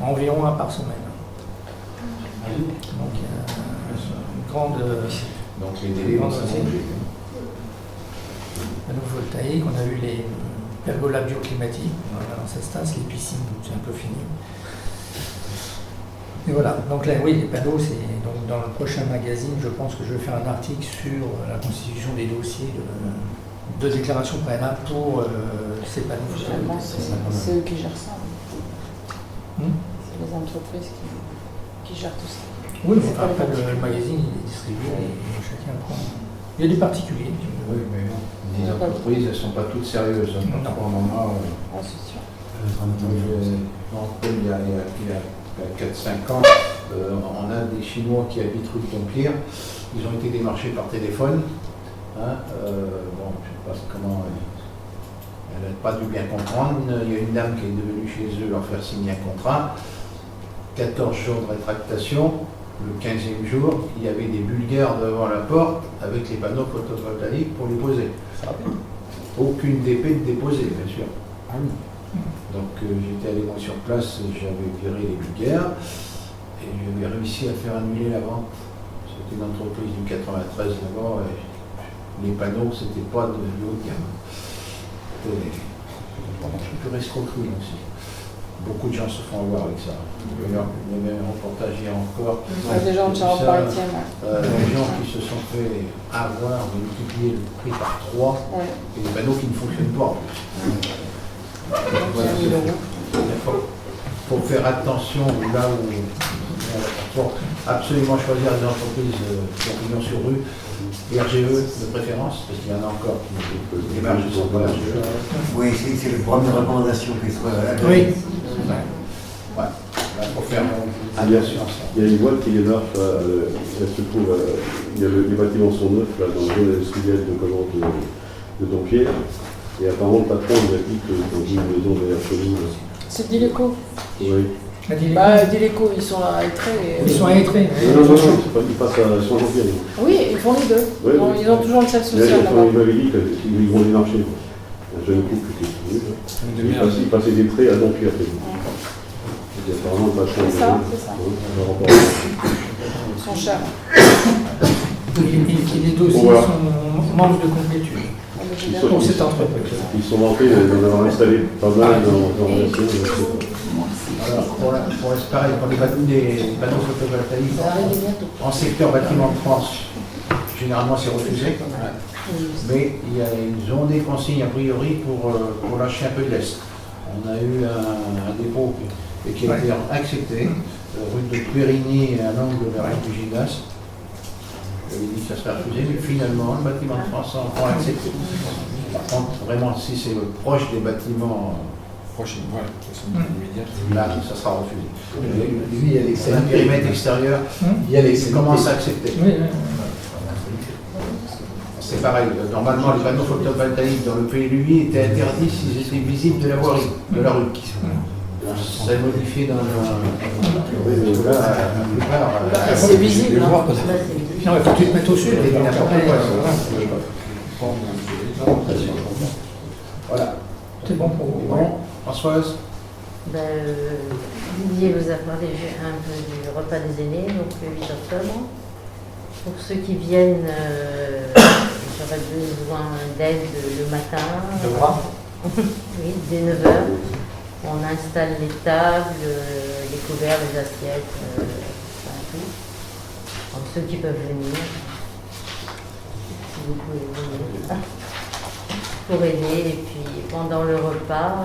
Environ un par semaine. Donc, il y a une grande. Donc, les délais vont s'allonger. Panneaux photovoltaïques, on a eu les pergolas bioclimatiques, dans cette stase, les piscines, c'est un peu fini. Et voilà, donc là, oui, les panneaux, c'est. Donc, dans le prochain magazine, je pense que je vais faire un article sur la constitution des dossiers de déclaration préalable pour ces panneaux photovoltaïques. C'est eux qui gèrent ça. Hmm? C'est les entreprises qui gèrent tout ça. Oui, mais après le magazine il est distribué et chacun prend. Il y a des particuliers. Oui, mais bon, les entreprises, elles ne sont pas toutes sérieuses. Hein. Non. Pour le moment, C'est sûr. je me rappelle, il y a 4-5 ans, on a des Chinois qui habitent rue de Dompierre. Ils ont été démarchés par téléphone. Hein, bon, je ne sais pas comment. Elle n'a pas dû bien comprendre. Il y a une dame qui est devenue chez eux leur faire signer un contrat. 14 jours de rétractation. Le 15e jour, il y avait des Bulgares devant la porte avec les panneaux photovoltaïques pour les poser. Aucune DP de déposer, bien sûr. Donc j'étais allé moi sur place, j'avais viré les Bulgares et j'avais réussi à faire annuler la vente. C'était une entreprise du 93 d'abord et les panneaux, c'était pas de haut de gamme. C'était un peu escroquerie aussi. Beaucoup de gens se font avoir avec ça. D'ailleurs, il y avait un reportage hier encore. Des gens de Charente-Maritime. Les gens qui se sont fait avoir, de multiplier le prix par 3 et des panneaux qui ne fonctionnent pas en plus. Il faut faire attention là où il faut absolument choisir des entreprises qui ont pignon sur rue, RGE de préférence, parce qu'il y en a encore qui démarchent qui ne sont pas RGE. Oui, c'est la première recommandation qu'elle soit agréable. Oui. Ouais. Il faut faire attention à ça. Il y a une boîte qui démarche, elle se trouve, les bâtiments sont neufs là, dans la zone industrielle de Commande de Dompierre. Et apparemment, le patron nous a dit que dans une maison derrière chez nous. C'est Dileco. Oui. Dileco, ils sont à Étré. Ils sont à Étré. Non, c'est pas qu'ils passent à Saint-Jean-Pierre. Oui, ils font les deux. Oui, Ils ont toujours le siège social là-bas. Il m'avait dit qu'ils vont démarcher. Un jeune couple qui était venu. Il passait des prêts à Dompierre. Et apparemment, le patron. C'est ça. Ils sont chers. Et les dossiers manquent de complétude. Pour cette entreprise. Ils sont manqués d'en avoir installé pas mal dans la relation. Alors, pour les panneaux photovoltaïques, en secteur bâtiment de France, généralement c'est refusé, mais ils ont des consignes a priori pour lâcher un peu de l'Est. On a eu un dépôt qui a été accepté, rue de Périgny à l'angle de la rue du Gymnase. Il dit que ça serait refusé, mais finalement, le bâtiment de France a accepté. Par contre, vraiment, si c'est proche des bâtiments là, ça sera refusé. Lui, il y a l'excellent périmètre extérieur, il commence à accepter. C'est pareil, normalement, les panneaux photovoltaïques dans le PLUI étaient interdits s'ils étaient visibles de la voirie, de la rue. Ça est modifié dans le. Là, la plupart. C'est visible. Non, il faut que tu te mettes au sud. Voilà. C'est bon pour vous. Bon, Françoise. Didier vous a parlé un peu du repas des aînés, donc le 8 octobre. Pour ceux qui viennent, j'aurais besoin d'aide le matin. De bras. Oui, dès 9h. On installe les tables, les couverts, les assiettes, enfin, tout. Donc, ceux qui peuvent venir, si vous pouvez venir, pour aider. Et puis pendant le repas,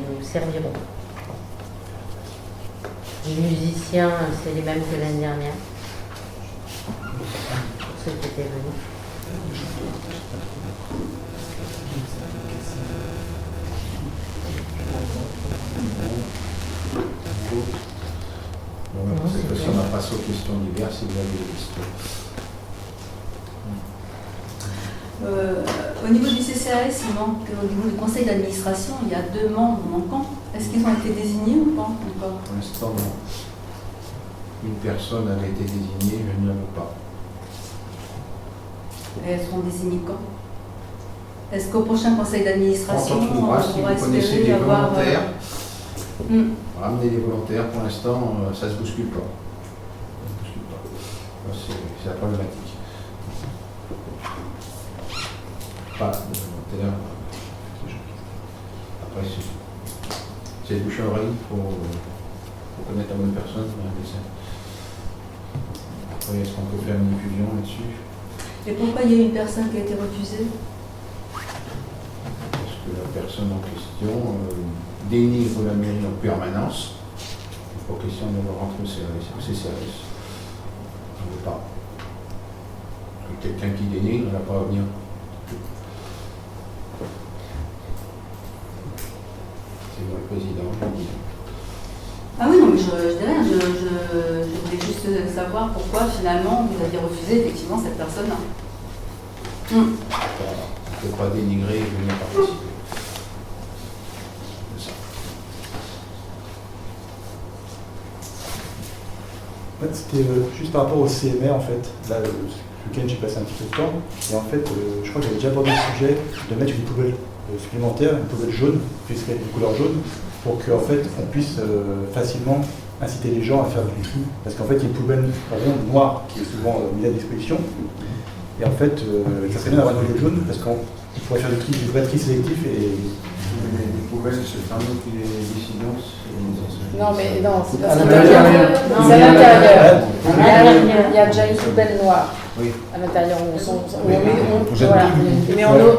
nous servirons. Les musiciens, c'est les mêmes que l'année dernière, pour ceux qui étaient venus. Bon, cette fois-ci, on va passer aux questions diverses si vous avez des questions. Au niveau du CCAS, il manque, au niveau du conseil d'administration, il y a 2 membres manquants. Est-ce qu'ils ont été désignés ou pas encore? Pour l'instant, non. Une personne avait été désignée, je ne la veux pas. Et elles seront désignées quand? Est-ce qu'au prochain conseil d'administration, Quand on trouvera, si vous connaissez des avoir, volontaires, ramenez les volontaires, pour l'instant, ça ne se bouscule pas. Ça se bouscule pas. C'est la problématique. Pas de volontaires. Après, c'est le bouche à oreille pour connaître la bonne personne. Après, est-ce qu'on peut faire une diffusion là-dessus? Et pourquoi il y a une personne qui a été refusée? Parce que la personne en question dénigre la mairie en permanence. Il n'est pas question de rentrer au CCAS. On ne veut pas. Quelqu'un qui dénigre, il n'a pas à venir. C'est moi le président, je le dis. Ah oui, non, mais je dis rien, je voulais juste savoir pourquoi finalement vous aviez refusé effectivement cette personne-là. On ne peut pas dénigrer et venir participer. C'est ça. C'était juste par rapport au CMR en fait. Là, ce week-end j'ai passé un petit peu de temps et en fait je crois que j'avais déjà abordé le sujet de mettre une poubelle supplémentaire, une poubelle jaune, puisqu'elle est de couleur jaune, pour qu'en fait on puisse facilement inciter les gens à faire du tri. Parce qu'en fait il y a une poubelle ronde noire qui est souvent mise à disposition. Et en fait, ça serait bien d'avoir une poubelle jaune parce qu'on pourrait faire du vrai tri sélectif et. Les poubelles, c'est un autre qui les décidons. Non, mais non, c'est à l'intérieur. C'est à l'intérieur. Il y a déjà une poubelle noire. Oui. À l'intérieur, voilà.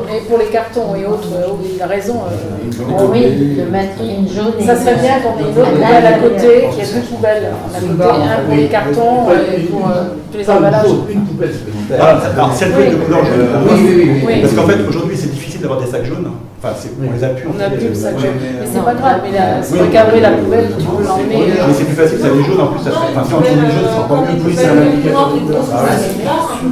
Mais pour les cartons et autres, il a raison. Oui, de mettre une jaune. Ça serait bien qu'on ait une autre poubelle à côté, qu'il y ait 2 poubelles à côté, un pour les cartons et pour tous les emballages. Une poubelle supplémentaire. Alors, si elle peut être de couleur jaune, oui. Parce qu'en fait, aujourd'hui, c'est difficile d'avoir des sacs jaunes. Enfin, on les a plus. On n'a plus le sac jaune. Mais c'est pas grave, mais c'est recadrer la poubelle, tu peux l'emmener. Mais c'est plus facile, ça les jaunes en plus, ça serait. Enfin, si on trouve les jaunes, c'est encore mieux. Plus c'est un indicateur de couleur. De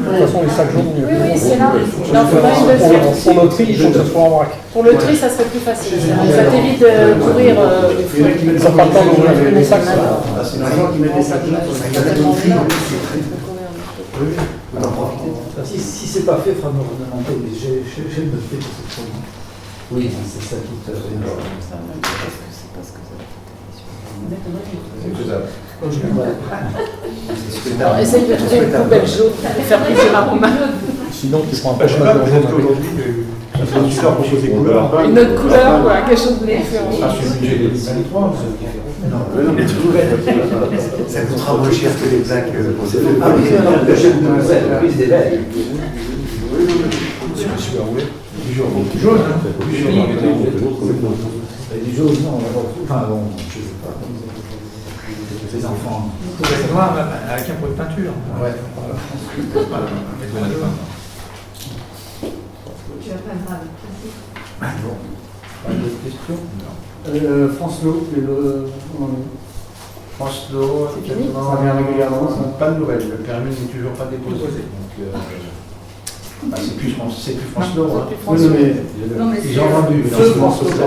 toute façon, les sacs jaunes, mieux. Oui, c'est là. Il en faudrait une deuxième. Pour le tri, il faut que ça soit en vrac. Pour le tri, ça serait plus facile. Ça t'évite de courir les fouilles. Ils n'ont pas le temps d'ouvrir les sacs. C'est les gens qui mettent des sacs jaunes sur la galette de tri. Si c'est pas fait, il faudra nous redemander, mais j'ai le noté pour cette chose. Oui, c'est ça tout à fait. C'est faisable. Alors, essaye de trouver une poubelle jaune et faire plier ma roue. Sinon, tu prends un Je sais pas, peut-être qu'aujourd'hui, un producteur propose des couleurs. Une autre couleur, quoi, quelque chose de différent. Ah, c'est le budget des litres. Non, mais ça coûtera moins cher que les plaques. Ah oui, non, le chef de la prise des belles. Super roulé. Du jaune. Du jaune, du jaune, non, enfin bon, je sais pas. Les enfants. Poubelle noire avec un pot de peinture. Ouais. Tu vas pas grave. Pas d'autres questions? France Lo, France Lo, C'est fini. ça vient régulièrement, pas de nouvelles. Le permis n'est toujours pas déposé. Donc, c'est plus France Lo. Hein. Non, mais Ils ont vendu. Le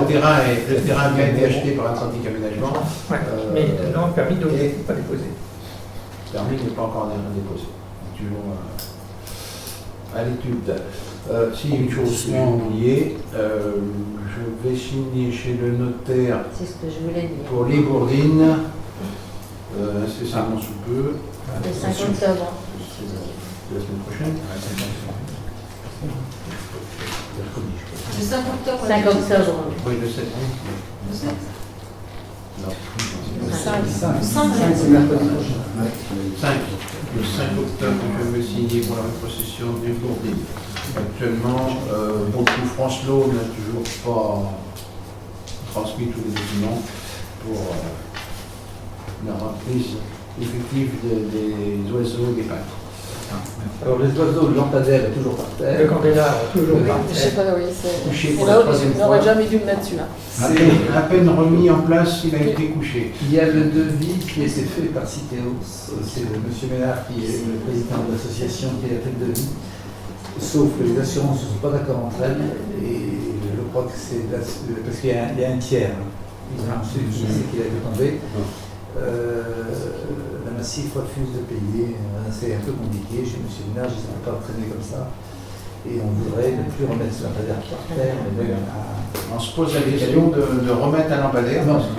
terrain a bien été acheté par Atlantique Aménagement. Ouais. Mais non, le permis n'est pas déposé. Le permis n'est pas encore déposé. Toujours à l'étude. Si une chose oubliée, je vais signer chez le notaire C'est ce que je voulais dire. pour les gourdines incessamment sous peu. Le 5 octobre. La semaine prochaine. Le 5 octobre. 5 octobre. Oui, le 7. Le 7. Non. Le 5. C'est mercredi prochain. 5. Le 5 octobre, je vais signer pour la rétrocession du Bourdi. Actuellement, pour le coup, France Lo n'a toujours pas transmis tous les documents pour la reprise effective des oiseaux et des pâtes. Alors les oiseaux, le lampadaire est toujours par terre. Le campénard, toujours par Je sais terre. pas, oui, c'est. Couché Et pour là, la troisième on n'aurait fois. jamais dû le mettre celui-là. À peine remis en place, il a été couché. Il y a le devis qui a été fait par Citeos, c'est M. Ménard qui est le président de l'association qui a fait le devis, sauf que les assurances ne sont pas d'accord entre elles, et je crois que c'est parce qu'il y a un tiers, ils ont reçu qui sait qu'il a été tombé. La Massif refuse de payer, c'est un peu compliqué, chez M. Ménard, ils ne sont pas traîner comme ça, et on voudrait ne plus remettre ce lampadaire par terre, mais On se pose la question de remettre un lampadaire, parce que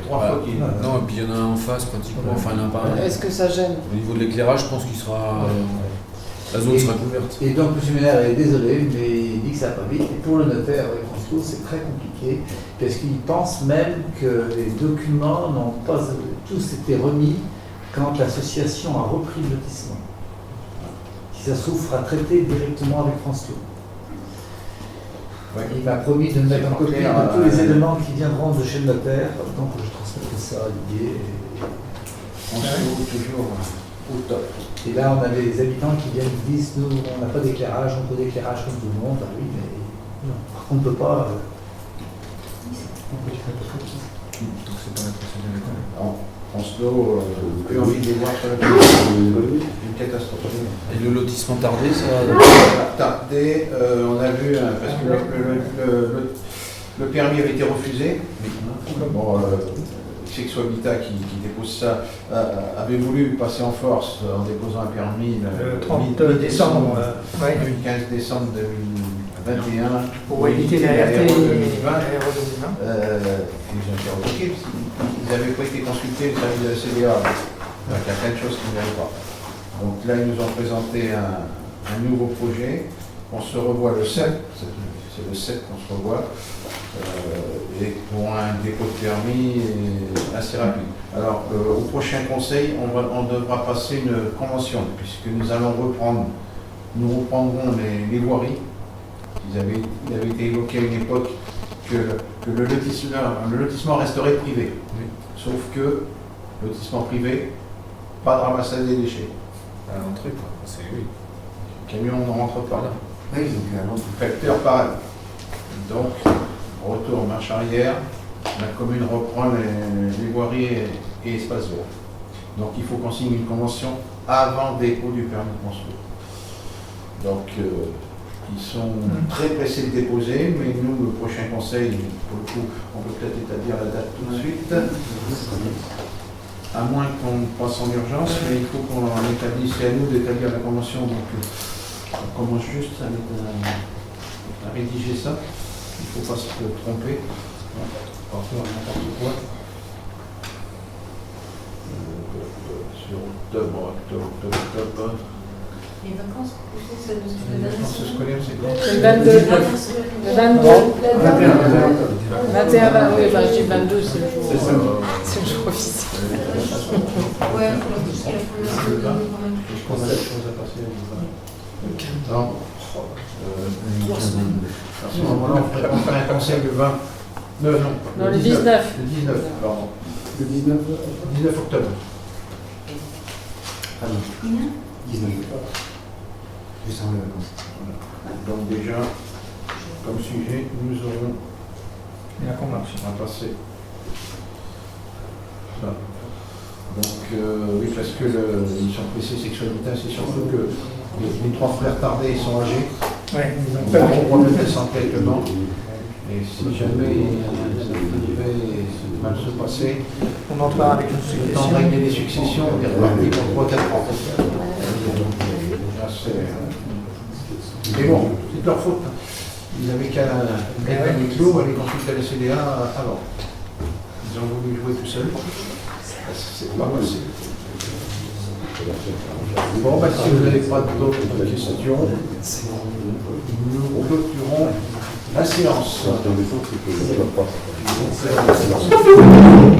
trois fois qu'il. Non, et puis il y en a un en face pratiquement, enfin il y en a pas un. Est-ce que ça gêne? Au niveau de l'éclairage, je pense qu'il sera. La zone sera couverte. Et donc M. Ménard est désolé, mais il dit que ça va pas vite. Et pour le notaire avec François, c'est très compliqué, parce qu'il pense même que les documents n'ont pas tous été remis quand l'association a repris le lotissement. Si ça se trouve, fera traiter directement avec François. Ouais, il m'a promis de me mettre en copie de tous les éléments qui viendront de chez le notaire, donc je transmettrai ça à Didier. On se trouve toujours au top. Et là, on a des habitants qui viennent et disent nous, on n'a pas d'éclairage, on peut d'éclairage comme tout le monde. Ah oui, mais non. Par contre, on ne peut pas. Donc c'est pas la procédure de l'école. François, plus envie de les voir sur la une catastrophe. Et le lotissement tardé, ça. Tardé, on a vu, parce que le permis avait été refusé. Bon, Sexo Habitat qui dépose ça avait voulu passer en force en déposant un permis le 30 décembre, le 15 décembre 2021 pour éviter la RT 2020. Ils ont été retoqués parce qu'ils n'avaient pas été consultés le service de la CDA. Donc il y a plein de choses qui ne viennent pas. Donc là, ils nous ont présenté un nouveau projet. On se revoit le 7, c'est le 7 qu'on se revoit. Et pour un dépôt de permis assez rapide. Alors, au prochain conseil, on devra passer une convention, puisque nous allons reprendrons les voiries. Il avait été évoqué à une époque que le lotissement resterait privé. Oui. Sauf que, lotissement privé, pas de ramassage des déchets. À l'entrée, c'est oui. Le camion ne rentre pas là. Oui, donc à l'entrée. Facteur pareil. Donc, retour marche arrière, la commune reprend les voiries et espaces verts. Donc il faut qu'on signe une convention avant le dépôt du permis de construire. Donc ils sont très pressés de déposer, mais nous, le prochain conseil, pour le coup, on peut peut-être établir la date tout de suite, à moins qu'on passe en urgence, mais il faut qu'on établisse, c'est à nous d'établir la convention. Donc on commence juste à rédiger ça. Il ne faut pas se tromper. Parfois, n'importe quoi. Sur octobre. Les vacances, c'est le Les vacances scolaires, c'est quoi? Le 22. Le 22. 21, oui, enfin je dis 22, c'est le jour. C'est le jour officiel. Ouais, il faut jusqu'à la première semaine de novembre. Je pense que la chose à passer au 20. Non. À ce moment-là, on ferait un conseil le 20. Non, le 19. Le 19, pardon. Le 19 octobre. Ah non. 19. Juste avant les vacances. Voilà. Donc déjà, comme sujet, nous aurons à passer. Ça. Donc oui, parce que ils sont pressés sexualité, c'est surtout que les trois frères tardés ils sont âgés. Ouais, on va mettre la santé avec le banc. Et si jamais ça devait mal se passer, on entrera avec une succession. Dans régler les successions, on est reparti pour 3-4 ans. Mais bon, c'est leur faute. Ils avaient qu'à mettre un clos, aller consulter la CDA avant. Ils ont voulu jouer tout seuls. C'est pas possible. Bon, bah, si vous n'avez pas d'autres questions, nous clôturons la séance.